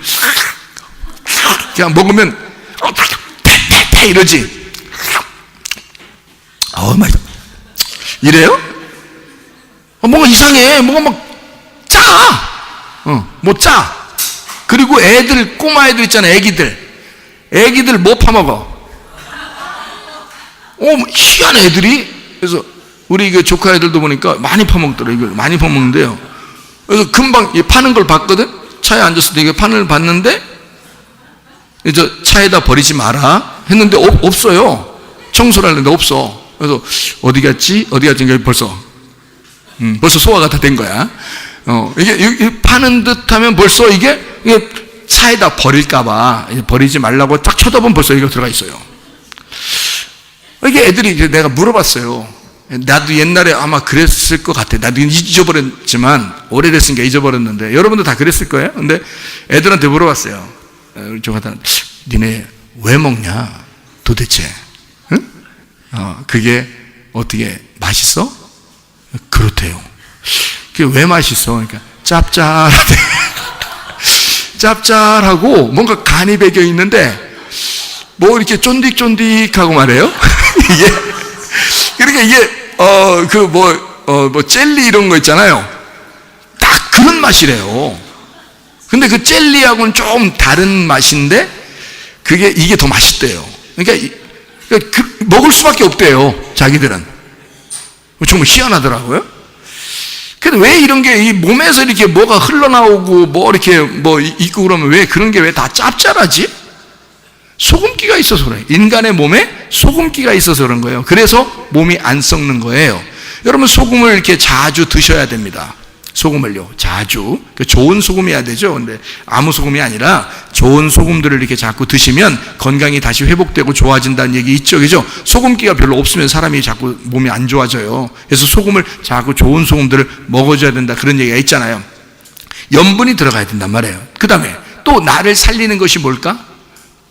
그냥 먹으면 태 이러지. 맛있다. 이래요? 뭔가 이상해. 뭔가 막 짜. 뭐 짜. 그리고 꼬마 애들 있잖아. 애기들 뭐 파먹어? 희한해 애들이. 그래서 우리 조카 애들도 보니까 많이 파먹더라. 이걸 많이 파먹는데요. 그래서 금방 파는 걸 봤거든. 차에 앉았을 때 이게 파는 걸 봤는데 이제 차에다 버리지 마라 했는데 없어요. 청소를 하는데 없어. 그래서 어디 갔지 벌써 소화가 다 된 거야. 이게 파는 듯하면 벌써 이게 차에다 버릴까봐 버리지 말라고 딱 쳐다보면 벌써 이거 들어가 있어요. 이게 애들이 내가 물어봤어요. 나도 옛날에 아마 그랬을 것 같아. 나도 잊어버렸지만 오래됐으니까 잊어버렸는데 여러분도 다 그랬을 거예요. 근데 애들한테 물어봤어요. 우리 조카들, 니네 왜 먹냐? 도대체? 응? 그게 어떻게 맛있어? 그렇대요. 그게 왜 맛있어? 그러니까 짭짤하대. 짭짤하고 뭔가 간이 배겨 있는데 뭐 이렇게 쫀득쫀득하고 말해요. 이게 그러니까 이게 젤리 이런 거 있잖아요. 딱 그런 맛이래요. 근데 그 젤리하고는 좀 다른 맛인데 이게 더 맛있대요. 그러니까 먹을 수밖에 없대요, 자기들은. 정말 희한하더라고요. 근데 왜 이런 게 이 몸에서 이렇게 뭐가 흘러나오고 뭐 이렇게 뭐 있고 그러면 왜 그런 게 왜 다 짭짤하지? 소금기가 있어서 그래요. 인간의 몸에 소금기가 있어서 그런 거예요. 그래서 몸이 안 썩는 거예요. 여러분, 소금을 이렇게 자주 드셔야 됩니다. 소금을요, 자주. 좋은 소금이어야 되죠. 근데 아무 소금이 아니라 좋은 소금들을 이렇게 자꾸 드시면 건강이 다시 회복되고 좋아진다는 얘기 있죠. 그죠? 소금기가 별로 없으면 사람이 자꾸 몸이 안 좋아져요. 그래서 소금을 자꾸 좋은 소금들을 먹어줘야 된다, 그런 얘기가 있잖아요. 염분이 들어가야 된단 말이에요. 그 다음에 또 나를 살리는 것이 뭘까?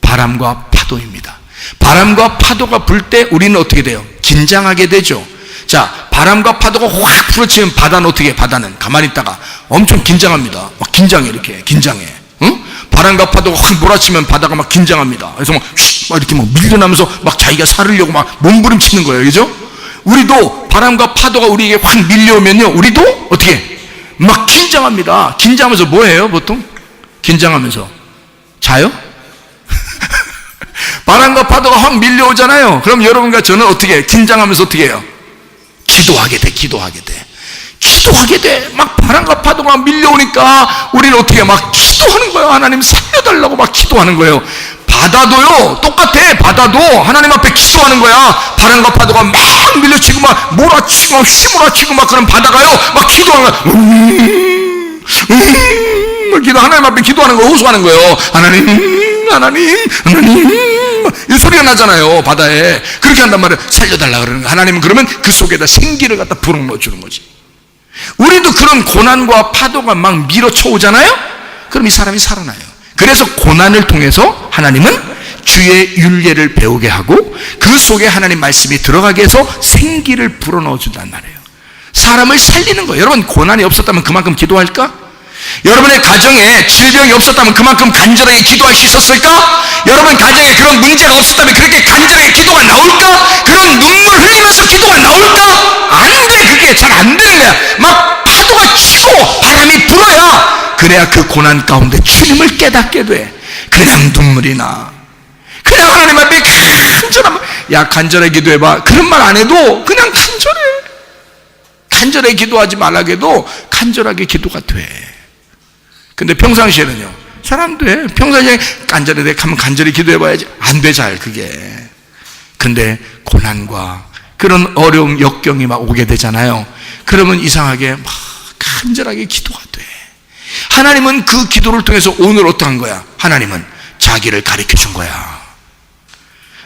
바람과 파도입니다. 바람과 파도가 불 때 우리는 어떻게 돼요? 긴장하게 되죠. 자, 바람과 파도가 확 불어치면 바다는 어떻게 해? 바다는 가만히 있다가 엄청 긴장합니다. 막 긴장해, 이렇게 긴장해. 응? 바람과 파도가 확 몰아치면 바다가 막 긴장합니다. 그래서 막 이렇게 막 밀려나면서 막 자기가 살으려고 막 몸부림치는 거예요. 그죠? 우리도 바람과 파도가 우리에게 확 밀려오면요, 우리도 어떻게 해? 막 긴장합니다. 긴장하면서 뭐 해요, 보통? 긴장하면서 자요? 바람과 파도가 확 밀려오잖아요. 그럼 여러분과 저는 어떻게 해? 긴장하면서 어떻게 해요? 기도하게 돼. 막 바람과 파도가 밀려오니까 우리는 어떻게 막 기도하는 거예요. 하나님 살려달라고 막 기도하는 거예요. 바다도요, 똑같아. 바다도 하나님 앞에 기도하는 거야. 바람과 파도가 막 밀려치고 막 몰아치고 막 휘몰아치고 막 그런 바다가요, 막 기도하는 거야. 하나님 앞에 기도하는 거, 호소하는 거예요. 하나님 이 소리가 나잖아요, 바다에. 그렇게 한단 말이에요. 살려달라 그러는 거예요. 하나님은 그러면 그 속에다 생기를 갖다 불어넣어 주는 거지. 우리도 그런 고난과 파도가 막 밀어쳐 오잖아요. 그럼 이 사람이 살아나요. 그래서 고난을 통해서 하나님은 주의 율례를 배우게 하고 그 속에 하나님 말씀이 들어가게 해서 생기를 불어넣어 준단 말이에요. 사람을 살리는 거예요. 여러분, 고난이 없었다면 그만큼 기도할까? 여러분의 가정에 질병이 없었다면 그만큼 간절하게 기도할 수 있었을까? 여러분 가정에 그런 문제가 없었다면 그렇게 간절하게 기도가 나올까? 그런 눈물 흘리면서 기도가 나올까? 안 돼. 그게 잘 안 되는 거야. 막 파도가 치고 바람이 불어야, 그래야 그 고난 가운데 주님을 깨닫게 돼. 그냥 눈물이 나. 그냥 하나님 앞에 간절하게 기도해봐. 그런 말 안 해도 그냥 간절하게 기도하지 말라고 해도 간절하게 기도가 돼. 근데 평상시에는요, 잘 안 돼. 평상시에 간절히 하면 간절히 기도해봐야지. 안 돼, 잘 그게. 근데 고난과 그런 어려움, 역경이 막 오게 되잖아요. 그러면 이상하게 막 간절하게 기도가 돼. 하나님은 그 기도를 통해서 오늘 어떠한 거야? 하나님은 자기를 가르쳐 준 거야.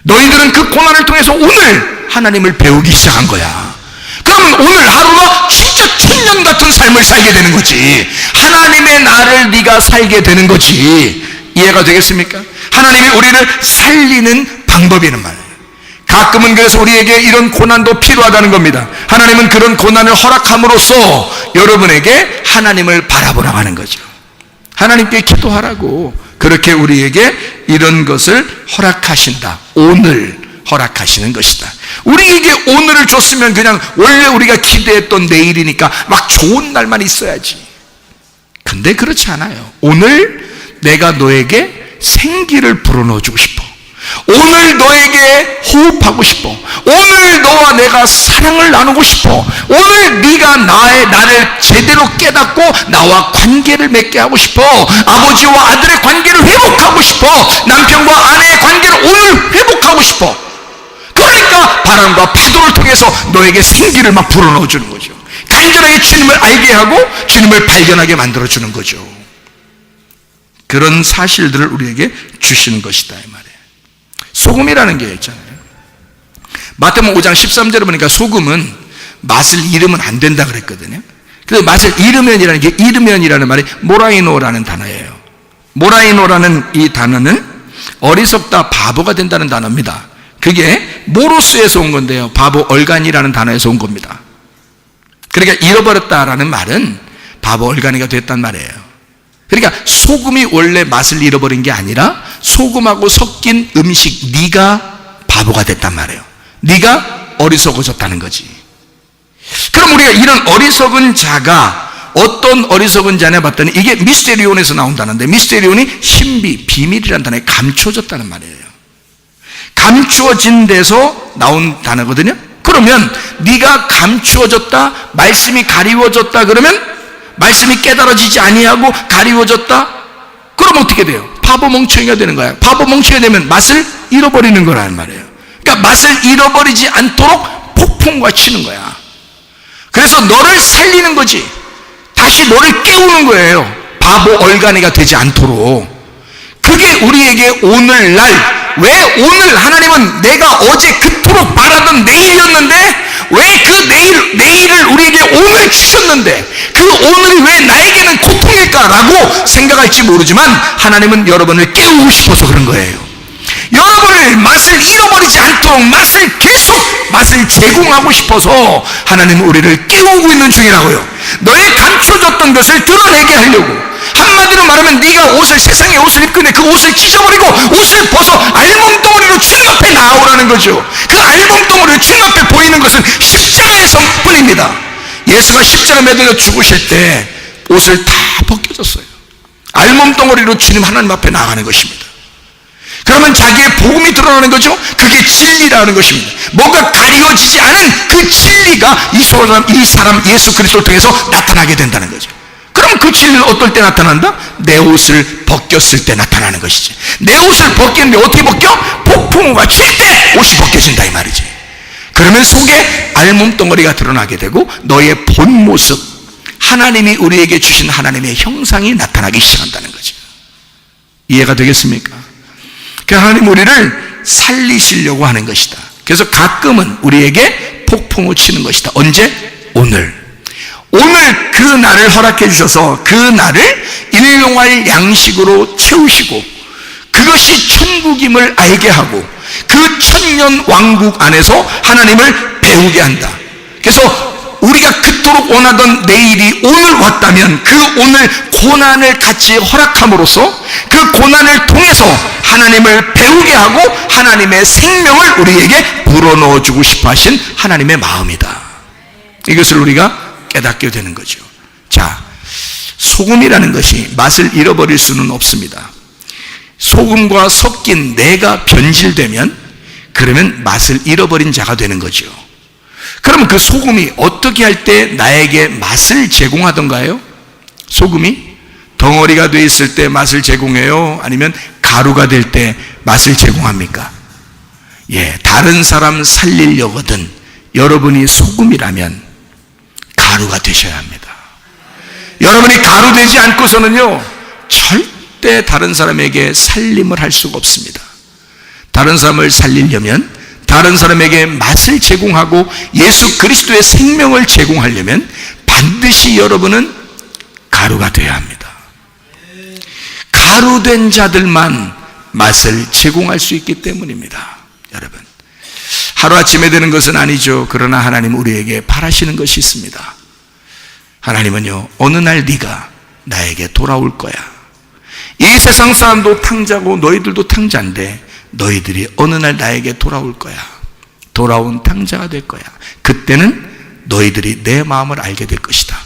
너희들은 그 고난을 통해서 오늘 하나님을 배우기 시작한 거야. 그러면 오늘 하루가 진짜 천년 같은 삶을 살게 되는 거지. 하나님의 나를 네가 살게 되는 거지. 이해가 되겠습니까? 하나님이 우리를 살리는 방법이란 말이에요. 가끔은 그래서 우리에게 이런 고난도 필요하다는 겁니다. 하나님은 그런 고난을 허락함으로써 여러분에게 하나님을 바라보라고 하는 거죠. 하나님께 기도하라고 그렇게 우리에게 이런 것을 허락하신다. 오늘 허락하시는 것이다. 우리에게 오늘을 줬으면 그냥 원래 우리가 기대했던 내일이니까 막 좋은 날만 있어야지. 근데 그렇지 않아요. 오늘 내가 너에게 생기를 불어넣어 주고 싶어. 오늘 너에게 호흡하고 싶어. 오늘 너와 내가 사랑을 나누고 싶어. 오늘 네가 나를 제대로 깨닫고 나와 관계를 맺게 하고 싶어. 아버지와 아들의 관계를 회복하고 싶어. 남편과 아내의 관계를 오늘 회복하고 싶어. 그러니까 바람과 파도를 통해서 너에게 생기를 막 불어넣어 주는 거죠. 간절하게 주님을 알게 하고 주님을 발견하게 만들어 주는 거죠. 그런 사실들을 우리에게 주시는 것이다, 이 말이에요. 소금이라는 게 있잖아요. 마태복음 5장 13절에 보니까 소금은 맛을 잃으면 안 된다 그랬거든요. 그래서 맛을 잃으면이라는 게, 잃으면이라는 말이 모라이노라는 단어예요. 모라이노라는 이 단어는 어리석다, 바보가 된다는 단어입니다. 그게 모로스에서 온 건데요, 바보, 얼간이라는 단어에서 온 겁니다. 그러니까 잃어버렸다라는 말은 바보, 얼간이가 됐단 말이에요. 그러니까 소금이 원래 맛을 잃어버린 게 아니라 소금하고 섞인 음식, 네가 바보가 됐단 말이에요. 네가 어리석어졌다는 거지. 그럼 우리가 이런 어리석은 자가 어떤 어리석은 자냐 봤더니 이게 미스테리온에서 나온다는데, 미스테리온이 신비, 비밀이라는 단어에 감춰졌다는 말이에요. 감추어진 데서 나온 단어거든요. 그러면 네가 감추어졌다, 말씀이 가리워졌다 그러면, 말씀이 깨달아지지 아니하고 가리워졌다 그럼 어떻게 돼요? 바보 멍청이가 되는 거야. 바보 멍청이가 되면 맛을 잃어버리는 거라는 말이에요. 그러니까 맛을 잃어버리지 않도록 폭풍과 치는 거야. 그래서 너를 살리는 거지, 다시 너를 깨우는 거예요. 바보 얼간이가 되지 않도록. 그게 우리에게 오늘날, 왜 오늘 하나님은 내가 어제 그토록 바라던 내일이었는데 왜 그 내일을 우리에게 오늘 주셨는데 그 오늘이 왜 나에게는 고통일까라고 생각할지 모르지만 하나님은 여러분을 깨우고 싶어서 그런 거예요. 여러분을 맛을 잃어버리지 않도록 맛을 제공하고 싶어서 하나님은 우리를 깨우고 있는 중이라고요. 너의 감춰졌던 것을 드러내게 하려고. 한마디로 말하면 네가 세상의 옷을 입고 있는데 그 옷을 찢어버리고 옷을 벗어 알몸덩어리로 주님 앞에 나오라는 거죠. 그 알몸덩어리로 주님 앞에 보이는 것은 십자가에서 뿐입니다. 예수가 십자가 매달려 죽으실 때 옷을 다 벗겨졌어요. 알몸덩어리로 주님 하나님 앞에 나가는 것입니다. 그러면 자기의 복음이 드러나는 거죠. 그게 진리라는 것입니다. 뭔가 가리워지지 않은 그 진리가 이 사람 예수 그리스도를 통해서 나타나게 된다는 거죠. 그럼 그 진리는 어떨 때 나타난다? 내 옷을 벗겼을 때 나타나는 것이지. 내 옷을 벗겼는데 어떻게 벗겨? 폭풍우가 칠 때 옷이 벗겨진다 이 말이지. 그러면 속에 알몸덩어리가 드러나게 되고 너의 본 모습, 하나님이 우리에게 주신 하나님의 형상이 나타나기 시작한다는 거죠. 이해가 되겠습니까? 하나님 우리를 살리시려고 하는 것이다. 그래서 가끔은 우리에게 폭풍우 치는 것이다. 언제? 오늘 그 날을 허락해 주셔서 그 날을 일용할 양식으로 채우시고 그것이 천국임을 알게 하고 그 천년 왕국 안에서 하나님을 배우게 한다. 그래서 우리가 그토록 원하던 내일이 오늘 왔다면 그 오늘 고난을 같이 허락함으로써 그 고난을 통해서 하나님을 배우게 하고 하나님의 생명을 우리에게 불어넣어 주고 싶어 하신 하나님의 마음이다. 이것을 우리가 깨닫게 되는 거죠. 자, 소금이라는 것이 맛을 잃어버릴 수는 없습니다. 소금과 섞인 내가 변질되면 그러면 맛을 잃어버린 자가 되는 거죠. 그러면 그 소금이 어떻게 할 때 나에게 맛을 제공하던가요? 소금이 덩어리가 돼 있을 때 맛을 제공해요? 아니면 가루가 될 때 맛을 제공합니까? 다른 사람 살리려거든 여러분이 소금이라면 가루가 되셔야 합니다. 여러분이 가루 되지 않고서는요 절대 다른 사람에게 살림을 할 수가 없습니다. 다른 사람을 살리려면, 다른 사람에게 맛을 제공하고 예수 그리스도의 생명을 제공하려면 반드시 여러분은 가루가 되어야 합니다. 가루된 자들만 맛을 제공할 수 있기 때문입니다. 여러분, 하루아침에 되는 것은 아니죠. 그러나 하나님 우리에게 바라시는 것이 있습니다. 하나님은요, 어느 날 네가 나에게 돌아올 거야. 이 세상 사람도 탕자고 너희들도 탕자인데 너희들이 어느 날 나에게 돌아올 거야. 돌아온 탕자가 될 거야. 그때는 너희들이 내 마음을 알게 될 것이다.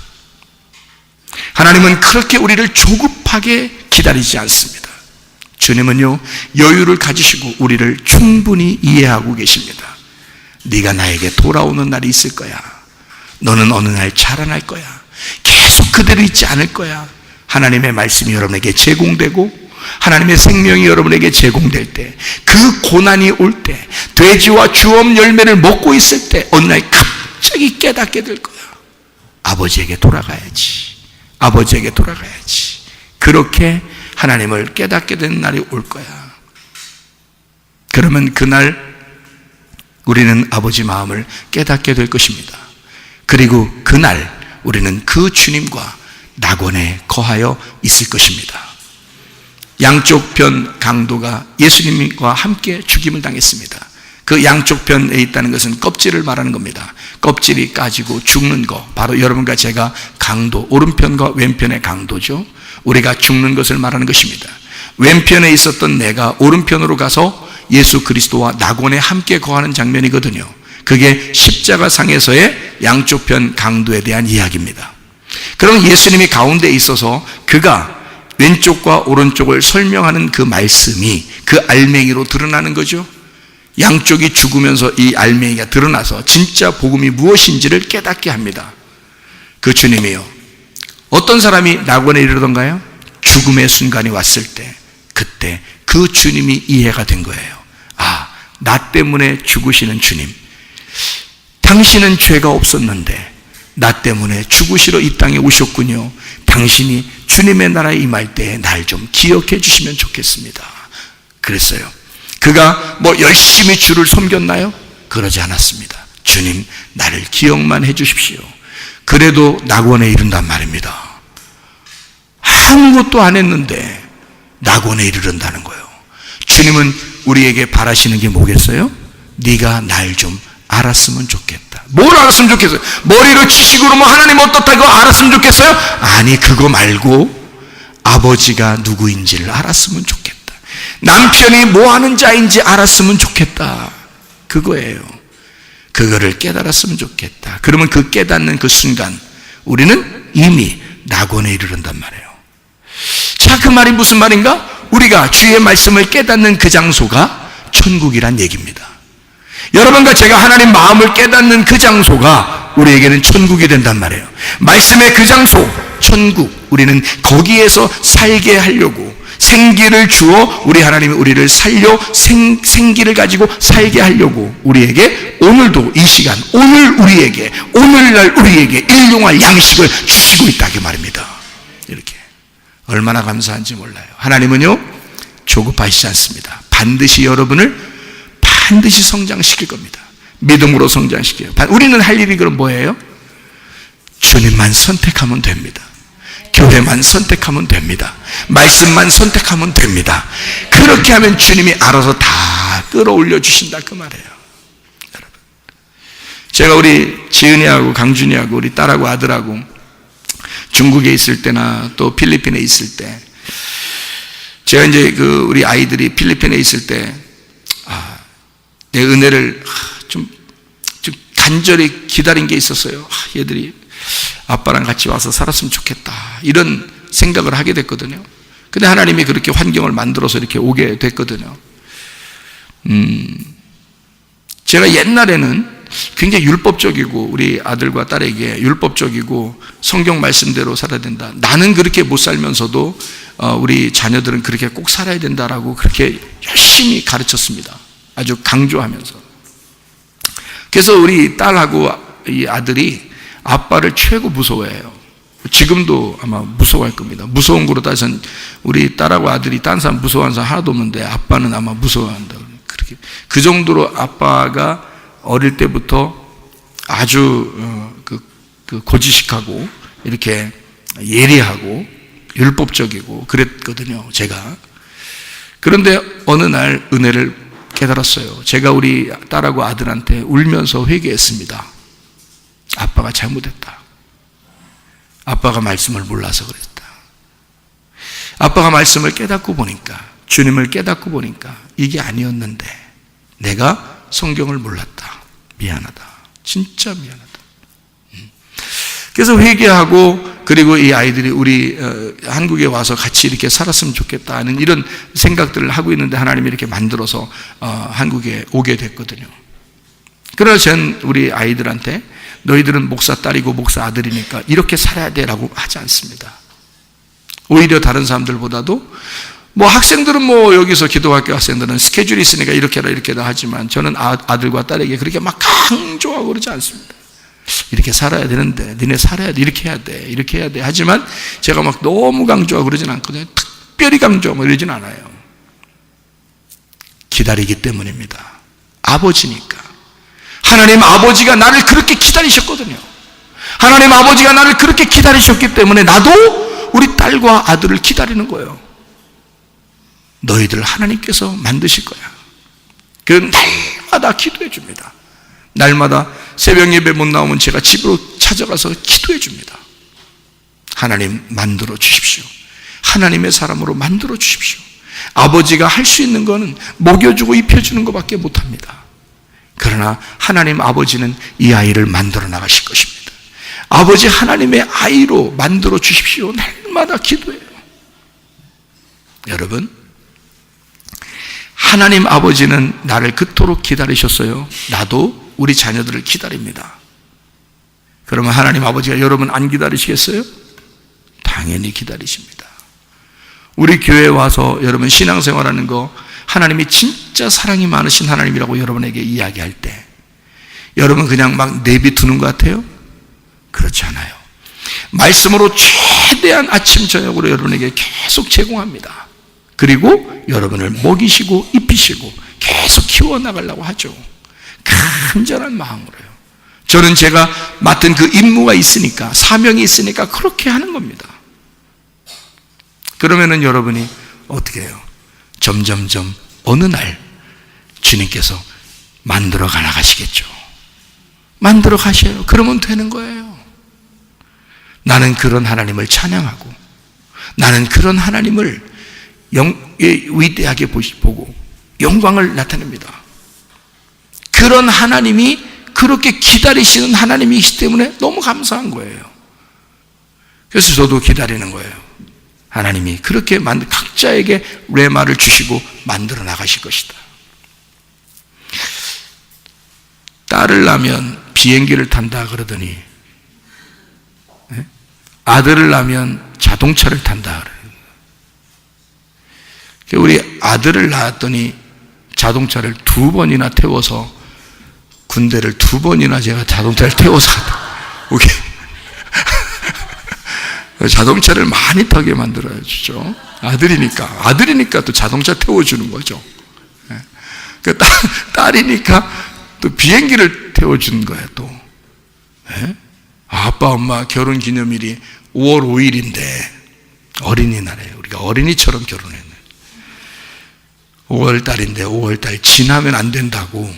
하나님은 그렇게 우리를 조급하게 기다리지 않습니다. 주님은요, 여유를 가지시고 우리를 충분히 이해하고 계십니다. 네가 나에게 돌아오는 날이 있을 거야. 너는 어느 날 자라날 거야. 계속 그대로 있지 않을 거야. 하나님의 말씀이 여러분에게 제공되고 하나님의 생명이 여러분에게 제공될 때, 그 고난이 올 때, 돼지와 주엄 열매를 먹고 있을 때 어느 날 갑자기 깨닫게 될 거야. 아버지에게 돌아가야지. 아버지에게 돌아가야지. 그렇게 하나님을 깨닫게 되는 날이 올 거야. 그러면 그날 우리는 아버지 마음을 깨닫게 될 것입니다. 그리고 그날 우리는 그 주님과 낙원에 거하여 있을 것입니다. 양쪽 편 강도가 예수님과 함께 죽임을 당했습니다. 그 양쪽 편에 있다는 것은 껍질을 말하는 겁니다. 껍질이 까지고 죽는 거, 바로 여러분과 제가 강도, 오른편과 왼편의 강도죠. 우리가 죽는 것을 말하는 것입니다. 왼편에 있었던 내가 오른편으로 가서 예수 그리스도와 낙원에 함께 거하는 장면이거든요. 그게 십자가상에서의 양쪽 편 강도에 대한 이야기입니다. 그러면 예수님이 가운데 있어서 그가 왼쪽과 오른쪽을 설명하는 그 말씀이 그 알맹이로 드러나는 거죠. 양쪽이 죽으면서 이 알맹이가 드러나서 진짜 복음이 무엇인지를 깨닫게 합니다. 그 주님이요, 어떤 사람이 낙원에 이르던가요? 죽음의 순간이 왔을 때, 그때 그 주님이 이해가 된 거예요. 아, 나 때문에 죽으시는 주님, 당신은 죄가 없었는데 나 때문에 죽으시러 이 땅에 오셨군요. 당신이 주님의 나라에 임할 때 날 좀 기억해 주시면 좋겠습니다. 그랬어요. 그가 뭐 열심히 주를 섬겼나요? 그러지 않았습니다. 주님, 나를 기억만 해 주십시오. 그래도 낙원에 이른단 말입니다. 아무것도 안 했는데 낙원에 이르른다는 거예요. 주님은 우리에게 바라시는 게 뭐겠어요? 네가 날 좀 알았으면 좋겠다. 뭘 알았으면 좋겠어요? 머리로 지식으로 뭐 하나님 어떻다 이거 알았으면 좋겠어요? 아니, 그거 말고 아버지가 누구인지를 알았으면 좋겠다. 남편이 뭐 하는 자인지 알았으면 좋겠다. 그거예요. 그거를 깨달았으면 좋겠다. 그러면 그 깨닫는 그 순간 우리는 이미 낙원에 이르른단 말이에요. 자, 그 말이 무슨 말인가? 우리가 주의 말씀을 깨닫는 그 장소가 천국이란 얘기입니다. 여러분과 제가 하나님 마음을 깨닫는 그 장소가 우리에게는 천국이 된단 말이에요. 말씀의 그 장소, 천국, 우리는 거기에서 살게 하려고 생기를 주어 우리 하나님이 우리를 살려 생기를 가지고 살게 하려고 우리에게 오늘도 이 시간, 오늘날 우리에게 일용할 양식을 주시고 있다고 말입니다. 이렇게 얼마나 감사한지 몰라요. 하나님은요, 조급하시지 않습니다. 반드시 여러분을 반드시 성장시킬 겁니다. 믿음으로 성장시켜요. 우리는 할 일이 그럼 뭐예요? 주님만 선택하면 됩니다. 교회만 선택하면 됩니다. 말씀만 선택하면 됩니다. 그렇게 하면 주님이 알아서 다 끌어올려 주신다 그 말이에요. 여러분, 제가 우리 지은이하고 강준이하고 우리 딸하고 아들하고 중국에 있을 때나 또 필리핀에 있을 때, 제가 이제 우리 아이들이 필리핀에 있을 때 내 은혜를 좀 간절히 기다린 게 있었어요. 얘들이 아빠랑 같이 와서 살았으면 좋겠다, 이런 생각을 하게 됐거든요. 근데 하나님이 그렇게 환경을 만들어서 이렇게 오게 됐거든요. 제가 옛날에는 굉장히 율법적이고 우리 아들과 딸에게 율법적이고 성경 말씀대로 살아야 된다, 나는 그렇게 못 살면서도 우리 자녀들은 그렇게 꼭 살아야 된다라고 그렇게 열심히 가르쳤습니다. 아주 강조하면서. 그래서 우리 딸하고 이 아들이 아빠를 최고 무서워해요. 지금도 아마 무서워할 겁니다. 무서운 거로 따져서 우리 딸하고 아들이 딴 사람 무서워하는 사람 하나도 없는데 아빠는 아마 무서워한다. 그렇게 그 정도로 아빠가 어릴 때부터 아주 고지식하고 이렇게 예리하고 율법적이고 그랬거든요, 제가. 그런데 어느 날 은혜를 깨달았어요. 제가 우리 딸하고 아들한테 울면서 회개했습니다. 아빠가 잘못했다. 아빠가 말씀을 몰라서 그랬다. 아빠가 말씀을 깨닫고 보니까, 주님을 깨닫고 보니까 이게 아니었는데 내가 성경을 몰랐다. 미안하다. 진짜 미안하다. 그래서 회개하고, 그리고 이 아이들이 우리 한국에 와서 같이 이렇게 살았으면 좋겠다 하는 이런 생각들을 하고 있는데 하나님이 이렇게 만들어서 한국에 오게 됐거든요. 그래서 전 우리 아이들한테 너희들은 목사 딸이고 목사 아들이니까 이렇게 살아야 돼라고 하지 않습니다. 오히려 다른 사람들보다도 뭐 학생들은 뭐 여기서 기도학교 학생들은 스케줄이 있으니까 이렇게 해라 이렇게 해라 하지만 저는 아들과 딸에게 그렇게 막 강조하고 그러지 않습니다. 이렇게 살아야 되는데 니네 살아야 돼, 이렇게 해야 돼, 이렇게 해야 돼 하지만 제가 막 너무 강조하고 그러진 않거든요. 특별히 강조하고 이러진 않아요. 기다리기 때문입니다. 아버지니까. 하나님 아버지가 나를 그렇게 기다리셨거든요. 하나님 아버지가 나를 그렇게 기다리셨기 때문에 나도 우리 딸과 아들을 기다리는 거예요. 너희들 하나님께서 만드실 거야. 그 날마다 기도해 줍니다. 날마다 새벽 예배 못 나오면 제가 집으로 찾아가서 기도해 줍니다. 하나님 만들어 주십시오. 하나님의 사람으로 만들어 주십시오. 아버지가 할 수 있는 거는 먹여주고 입혀주는 것밖에 못합니다. 그러나 하나님 아버지는 이 아이를 만들어 나가실 것입니다. 아버지 하나님의 아이로 만들어 주십시오. 날마다 기도해요. 여러분, 하나님 아버지는 나를 그토록 기다리셨어요. 나도 우리 자녀들을 기다립니다. 그러면 하나님 아버지가 여러분 안 기다리시겠어요? 당연히 기다리십니다. 우리 교회에 와서 여러분 신앙생활하는 거 하나님이 진짜 사랑이 많으신 하나님이라고 여러분에게 이야기할 때 여러분 그냥 막 내비두는 것 같아요? 그렇지 않아요. 말씀으로 최대한 아침 저녁으로 여러분에게 계속 제공합니다. 그리고 여러분을 먹이시고 입히시고 계속 키워나가려고 하죠. 간절한 마음으로요. 저는 제가 맡은 그 임무가 있으니까, 사명이 있으니까 그렇게 하는 겁니다. 그러면은 여러분이 어떻게 해요? 점점점 어느 날 주님께서 만들어 가시겠죠. 만들어 가셔요. 그러면 되는 거예요. 나는 그런 하나님을 찬양하고 나는 그런 하나님을 위대하게 보고 영광을 나타냅니다. 그런 하나님이 그렇게 기다리시는 하나님이시기 때문에 너무 감사한 거예요. 그래서 저도 기다리는 거예요. 하나님이 그렇게 각자에게 레마를 주시고 만들어 나가실 것이다. 딸을 낳으면 비행기를 탄다 그러더니 아들을 낳으면 자동차를 탄다 그래요. 우리 아들을 낳았더니 자동차를 2번이나 태워서 군대를 2번이나 제가 자동차를 태워서 오게 자동차를 많이 타게 만들어 주죠. 아들이니까 또 자동차 태워주는 거죠. 딸이니까 또 비행기를 태워주는 거예요. 또 아빠 엄마 결혼 기념일이 5월 5일인데 어린이날에 우리가 어린이처럼 결혼했네. 5월달인데 5월달 지나면 안 된다고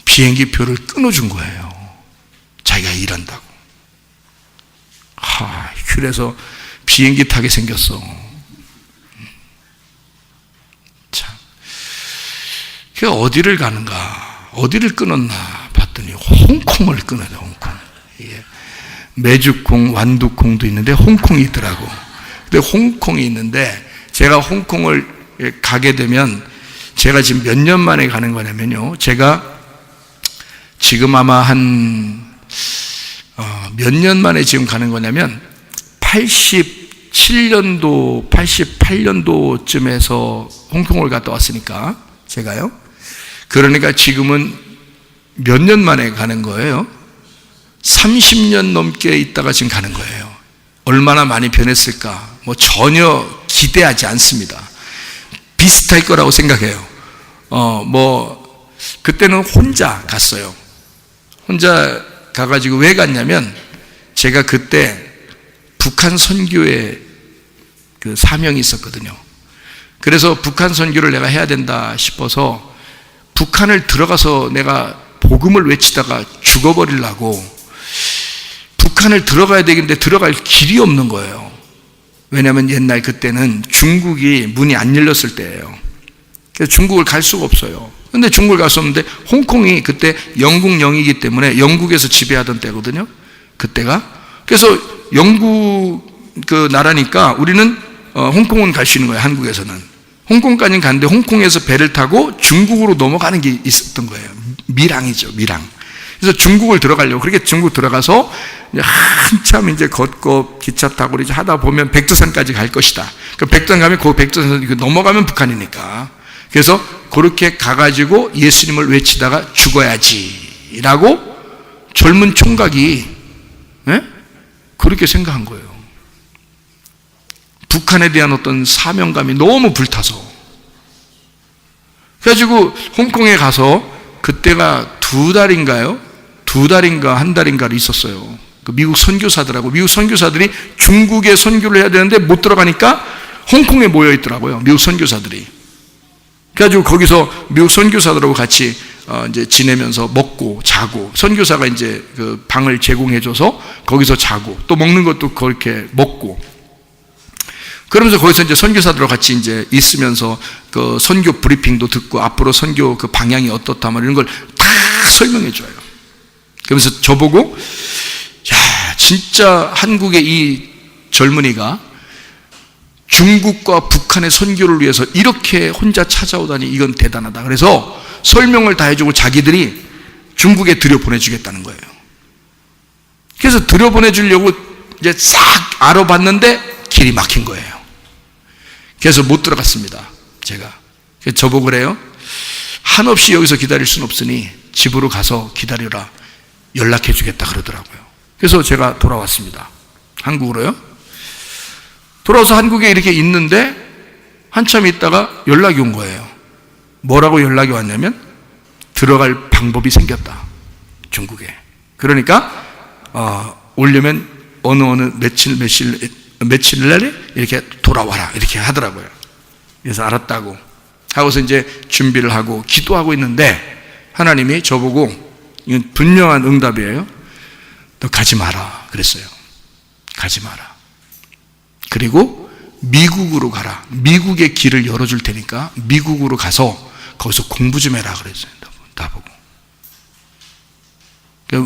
비행기 표를 끊어준 거예요. 자기가 일한다고. 그래서 비행기 타게 생겼어. 참. 그 어디를 가는가? 어디를 끊었나 봤더니 홍콩을 끊어요. 홍콩. 예. 매주콩, 완두콩도 있는데 홍콩이 있더라고. 근데 홍콩이 있는데 제가 홍콩을 가게 되면 제가 지금 몇 년 만에 가는 거냐면요. 제가 지금 아마 몇 년 만에 지금 가는 거냐면 87년도, 88년도쯤에서 홍콩을 갔다 왔으니까 제가요. 그러니까 지금은 몇 년 만에 가는 거예요? 30년 넘게 있다가 지금 가는 거예요. 얼마나 많이 변했을까? 전혀 기대하지 않습니다. 비슷할 거라고 생각해요. 그때는 혼자 갔어요. 혼자 가가지고 왜 갔냐면 제가 그때 북한 선교에 그 사명이 있었거든요. 그래서 북한 선교를 내가 해야 된다 싶어서 북한을 들어가서 내가 복음을 외치다가 죽어버리려고 북한을 들어가야 되겠는데 들어갈 길이 없는 거예요. 왜냐하면 옛날 그때는 중국이 문이 안 열렸을 때예요. 그래서 중국을 갈 수가 없어요. 근데 중국을 갈 수 없는데 홍콩이 그때 영국령이기 때문에 영국에서 지배하던 때거든요. 그때가. 그래서 영국 그 나라니까 우리는 홍콩은 갈 수 있는 거예요. 한국에서는. 홍콩까지는 갔는데 홍콩에서 배를 타고 중국으로 넘어가는 게 있었던 거예요. 밀항이죠. 밀항. 그래서 중국을 들어가려고 그렇게 중국 들어가서 이제 한참 이제 걷고 기차 타고 이제 하다 보면 백두산까지 갈 것이다. 그 백두산 가면 그 백두산 넘어가면 북한이니까. 그래서 그렇게 가가지고 예수님을 외치다가 죽어야지라고 젊은 총각이 그렇게 생각한 거예요. 북한에 대한 어떤 사명감이 너무 불타서. 그래가지고 홍콩에 가서 그때가 2달인가 한 달인가를 있었어요. 그 미국 선교사들하고 미국 선교사들이 중국에 선교를 해야 되는데 못 들어가니까 홍콩에 모여 있더라고요. 미국 선교사들이. 그래가지고 거기서 미국 선교사들하고 같이 이제 지내면서 먹고 자고 선교사가 이제 그 방을 제공해줘서 거기서 자고 또 먹는 것도 그렇게 먹고 그러면서 거기서 이제 선교사들하고 같이 이제 있으면서 그 선교 브리핑도 듣고 앞으로 선교 그 방향이 어떻다 뭐 이런 걸 다 설명해줘요. 그러면서 저보고 야 진짜 한국의 이 젊은이가 중국과 북한의 선교를 위해서 이렇게 혼자 찾아오다니 이건 대단하다. 그래서 설명을 다 해주고 자기들이 중국에 들여보내주겠다는 거예요. 그래서 들여보내주려고 이제 싹 알아봤는데 길이 막힌 거예요. 그래서 못 들어갔습니다. 제가. 그래서 저보고 그래요. 한없이 여기서 기다릴 수는 없으니 집으로 가서 기다려라. 연락해 주겠다 그러더라고요. 그래서 제가 돌아왔습니다. 한국으로요. 돌아와서 한국에 이렇게 있는데 한참 있다가 연락이 온 거예요. 뭐라고 연락이 왔냐면 들어갈 방법이 생겼다. 중국에. 그러니까 오려면 어느 며칠 날에 이렇게 돌아와라 이렇게 하더라고요. 그래서 알았다고 하고서 이제 준비를 하고 기도하고 있는데 하나님이 저보고, 이건 분명한 응답이에요. 너 가지 마라 그랬어요. 가지 마라. 그리고 미국으로 가라. 미국의 길을 열어줄 테니까 미국으로 가서 거기서 공부 좀 해라 그랬어요. 나보고.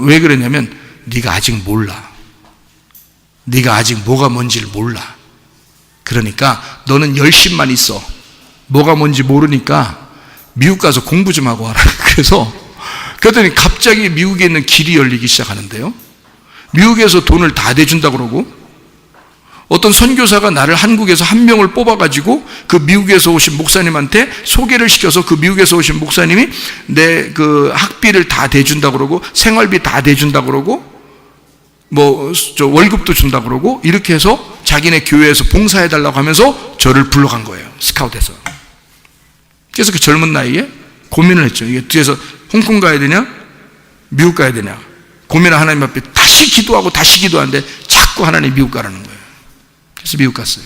왜 그러냐면 네가 아직 몰라. 네가 아직 뭐가 뭔지를 몰라. 그러니까 너는 열심만 있어. 뭐가 뭔지 모르니까 미국 가서 공부 좀 하고 와라. 그랬더니 갑자기 미국에 있는 길이 열리기 시작하는데요. 미국에서 돈을 다 대준다 그러고, 어떤 선교사가 나를 한국에서 한 명을 뽑아가지고 그 미국에서 오신 목사님한테 소개를 시켜서 그 미국에서 오신 목사님이 내 그 학비를 다 대준다 그러고 생활비 다 대준다 그러고 뭐 저 월급도 준다 그러고 이렇게 해서 자기네 교회에서 봉사해달라고 하면서 저를 불러간 거예요. 스카웃해서. 그래서 그 젊은 나이에 고민을 했죠. 이게 뒤에서 홍콩 가야 되냐 미국 가야 되냐 고민을 하나님 앞에 다시 기도하고 다시 기도하는데 자꾸 하나님 미국 가라는 거예요. 그래서 미국 갔어요.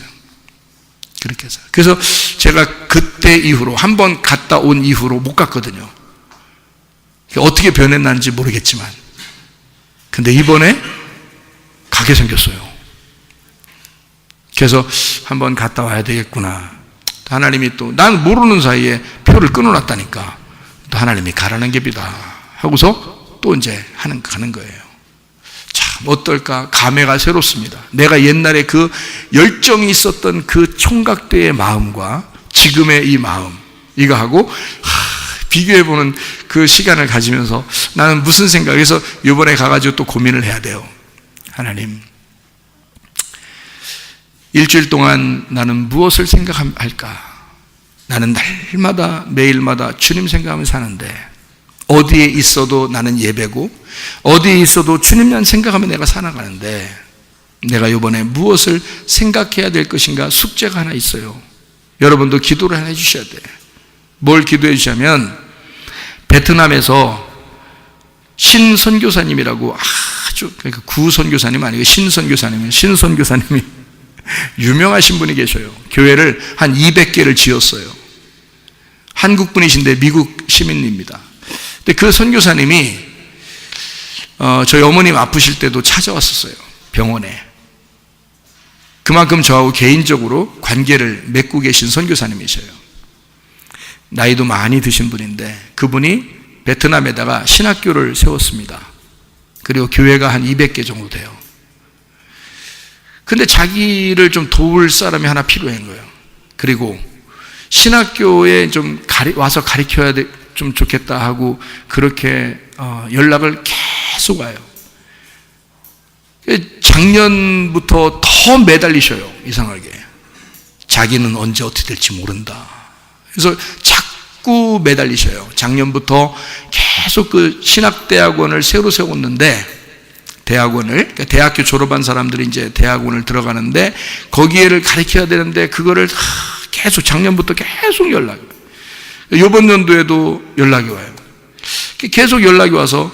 그렇게 해서. 그래서 제가 그때 이후로, 한 번 갔다 온 이후로 못 갔거든요. 어떻게 변했는지 모르겠지만. 근데 이번에 가게 생겼어요. 그래서 한 번 갔다 와야 되겠구나. 하나님이 또, 난 모르는 사이에 표를 끊어놨다니까. 또 하나님이 가라는 geb이다 하고서 또 이제 가는 거예요. 참 어떨까? 감회가 새롭습니다. 내가 옛날에 그 열정이 있었던 그 총각대의 마음과 지금의 이 마음, 이거하고 비교해보는 그 시간을 가지면서 나는 무슨 생각에서 이번에 가가지고 또 고민을 해야 돼요. 하나님, 일주일 동안 나는 무엇을 생각할까? 나는 날마다 매일마다 주님 생각하며 사는데 어디에 있어도 나는 예배고 어디에 있어도 주님만 생각하며 내가 살아가는데 내가 이번에 무엇을 생각해야 될 것인가 숙제가 하나 있어요. 여러분도 기도를 하나 해주셔야 돼. 뭘 기도해 주시냐면 베트남에서 신 선교사님이라고 아주, 그러니까 구 선교사님 아니고 신 선교사님이 유명하신 분이 계셔요. 교회를 한 200개를 지었어요. 한국 분이신데 미국 시민입니다. 근데 그 선교사님이 저희 어머님 아프실 때도 찾아왔었어요. 병원에. 그만큼 저하고 개인적으로 관계를 맺고 계신 선교사님이셔요. 나이도 많이 드신 분인데 그분이 베트남에다가 신학교를 세웠습니다. 그리고 교회가 한 200개 정도 돼요. 근데 자기를 좀 도울 사람이 하나 필요한 거예요. 그리고 신학교에 좀 와서 가르쳐야 좀 좋겠다 하고 그렇게 연락을 계속 와요. 작년부터 더 매달리셔요. 이상하게. 자기는 언제 어떻게 될지 모른다. 그래서 자꾸 매달리셔요. 작년부터 계속 그 신학대학원을 새로 세웠는데 그러니까 대학교 졸업한 사람들이 이제 대학원을 들어가는데 거기에를 가르쳐야 되는데 그거를 계속 작년부터 계속 연락이 와요. 이번 연도에도 연락이 와요. 계속 연락이 와서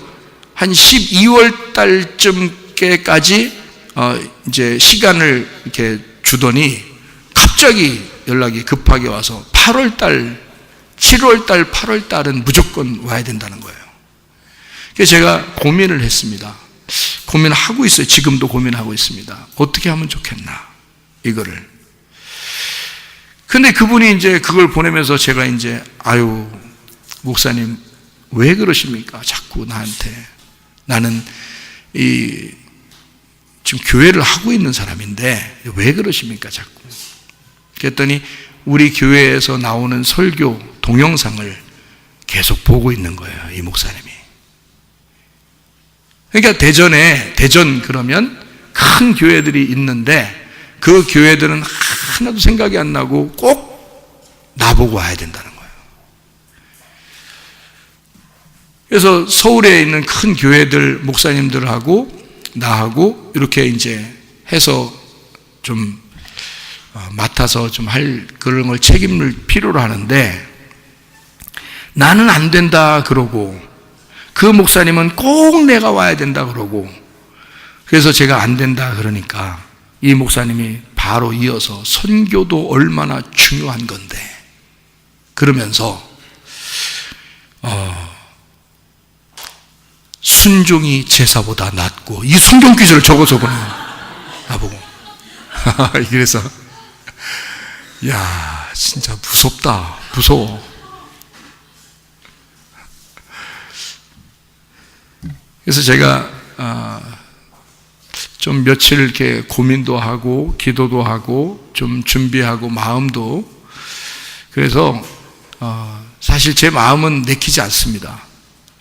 한 12월 달쯤까지 이제 시간을 이렇게 주더니 갑자기 연락이 급하게 와서 8월 달, 7월 달, 8월 달은 무조건 와야 된다는 거예요. 그래서 제가 고민을 했습니다. 고민하고 있어요. 지금도 고민하고 있습니다. 어떻게 하면 좋겠나, 이거를. 근데 그분이 이제 그걸 보내면서 제가 이제, 아유, 목사님, 왜 그러십니까? 자꾸 나한테. 나는 지금 교회를 하고 있는 사람인데 왜 그러십니까 자꾸? 그랬더니 우리 교회에서 나오는 설교 동영상을 계속 보고 있는 거예요, 이 목사님이. 그러니까 대전 그러면 큰 교회들이 있는데 그 교회들은 하나도 생각이 안 나고 꼭 나보고 와야 된다는 거예요. 그래서 서울에 있는 큰 교회들 목사님들하고 나하고 이렇게 이제 해서 좀 맡아서 좀 할 그런 걸 책임을 필요로 하는데 나는 안 된다 그러고 그 목사님은 꼭 내가 와야 된다 그러고 그래서 제가 안 된다 그러니까 이 목사님이 바로 이어서 선교도 얼마나 중요한 건데 그러면서 순종이 제사보다 낫고 이 성경 구절을 적어서 보내요 나보고. 그래서 야 진짜 무섭다 무서워. 그래서 제가 좀 며칠 이렇게 고민도 하고 기도도 하고 좀 준비하고 마음도 그래서 사실 제 마음은 내키지 않습니다.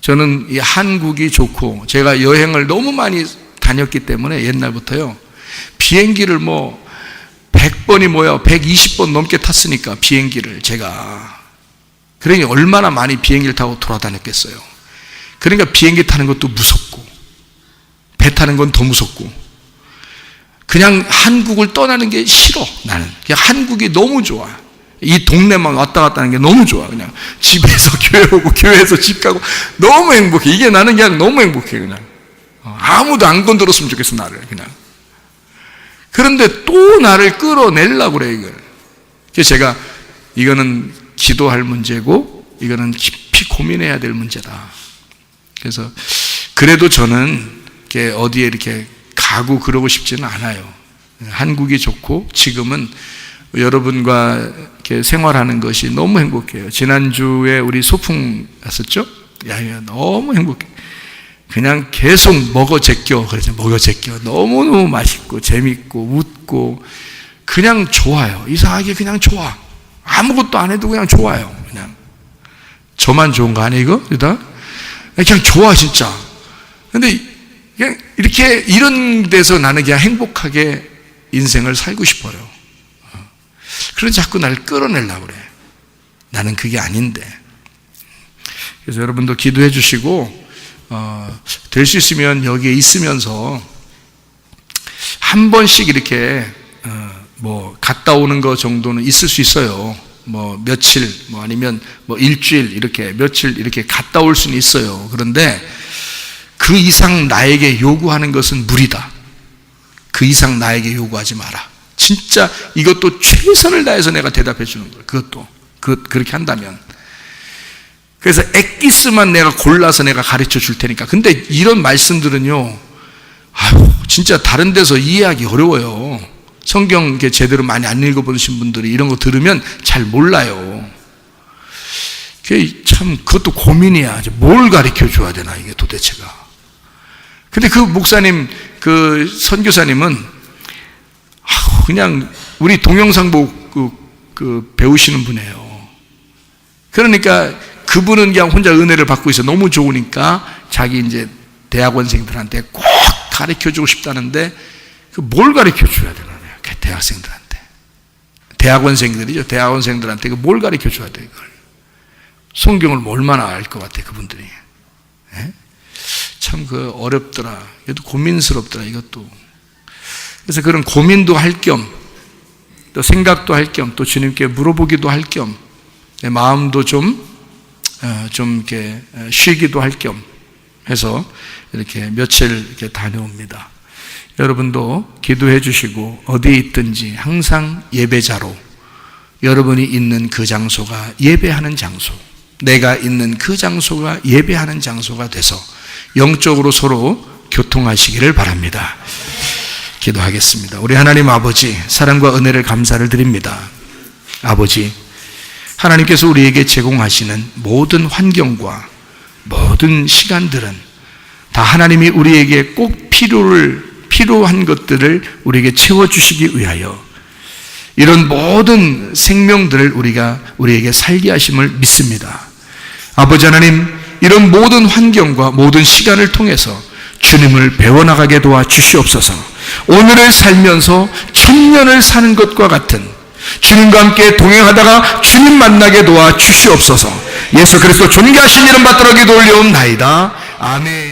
저는 이 한국이 좋고 제가 여행을 너무 많이 다녔기 때문에 옛날부터요 비행기를 뭐 100번이 뭐야 120번 넘게 탔으니까 비행기를 제가 그러니 얼마나 많이 비행기를 타고 돌아다녔겠어요. 그러니까 비행기 타는 것도 무섭고 배 타는 건 더 무섭고 그냥 한국을 떠나는 게 싫어. 나는 그냥 한국이 너무 좋아. 이 동네만 왔다 갔다 하는 게 너무 좋아. 그냥 집에서 교회 오고 교회에서 집 가고 너무 행복해. 이게 나는 그냥 너무 행복해. 그냥 아무도 안 건드렸으면 좋겠어 나를 그냥. 그런데 또 나를 끌어내려고 그래 이걸. 그래서 제가 이거는 기도할 문제고 이거는 깊이 고민해야 될 문제다. 그래서 그래도 저는 이렇게 어디에 이렇게 가고 그러고 싶지는 않아요. 한국이 좋고 지금은 여러분과 이렇게 생활하는 것이 너무 행복해요. 지난주에 우리 소풍 갔었죠? 야, 너무 행복해. 그냥 계속 먹어 제껴. 그래서 먹어 제껴. 너무너무 맛있고 재밌고 웃고 그냥 좋아요. 이상하게 그냥 좋아. 아무것도 안 해도 그냥 좋아요. 그냥 저만 좋은 거 아니에요 이거? 그냥 좋아 진짜. 근데 그냥 이렇게 이런 데서 나는 그냥 행복하게 인생을 살고 싶어요. 그래서 자꾸 나를 끌어내려고 그래. 나는 그게 아닌데. 그래서 여러분도 기도해 주시고 될 수 있으면 여기에 있으면서 한 번씩 이렇게 뭐 갔다 오는 거 정도는 있을 수 있어요. 뭐 며칠 뭐 아니면 뭐 일주일 이렇게 며칠 이렇게 갔다 올 수는 있어요. 그런데 그 이상 나에게 요구하는 것은 무리다. 그 이상 나에게 요구하지 마라. 진짜 이것도 최선을 다해서 내가 대답해 주는 거예요. 그렇게 한다면. 그래서 엑기스만 내가 골라서 내가 가르쳐 줄 테니까. 근데 이런 말씀들은요, 아유, 진짜 다른 데서 이해하기 어려워요. 성경 이렇게 제대로 많이 안 읽어보신 분들이 이런 거 들으면 잘 몰라요. 그게 참, 그것도 고민이야. 뭘 가르쳐 줘야 되나, 이게 도대체가. 근데 그 목사님, 그 선교사님은 그냥 우리 동영상 보고 배우시는 분이에요. 그러니까 그분은 그냥 혼자 은혜를 받고 있어. 너무 좋으니까 자기 이제 대학원생들한테 꼭 가르쳐 주고 싶다는데 뭘 가르쳐 줘야 되나, 대학생들한테. 대학원생들이죠. 대학원생들한테 뭘 가르쳐 줘야 돼, 이걸. 성경을 얼마나 알 것 같아, 그분들이. 네? 참 어렵더라. 이것도 고민스럽더라, 이것도. 그래서 그런 고민도 할 겸, 또 생각도 할 겸, 또 주님께 물어보기도 할 겸, 내 마음도 좀 이렇게 쉬기도 할 겸 해서 이렇게 며칠 이렇게 다녀옵니다. 여러분도 기도해 주시고 어디에 있든지 항상 예배자로 여러분이 있는 그 장소가 예배하는 장소, 내가 있는 그 장소가 예배하는 장소가 돼서 영적으로 서로 교통하시기를 바랍니다. 기도하겠습니다. 우리 하나님 아버지, 사랑과 은혜를 감사를 드립니다. 아버지, 하나님께서 우리에게 제공하시는 모든 환경과 모든 시간들은 다 하나님이 우리에게 꼭 필요를 필요한 것들을 우리에게 채워주시기 위하여 이런 모든 생명들을 우리에게 살게 하심을 믿습니다. 아버지 하나님, 이런 모든 환경과 모든 시간을 통해서 주님을 배워나가게 도와주시옵소서. 오늘을 살면서 천년을 사는 것과 같은 주님과 함께 동행하다가 주님 만나게 도와주시옵소서. 예수 그리스도 존귀하신 이름 받들어 기도 올려옵나이다. 아멘.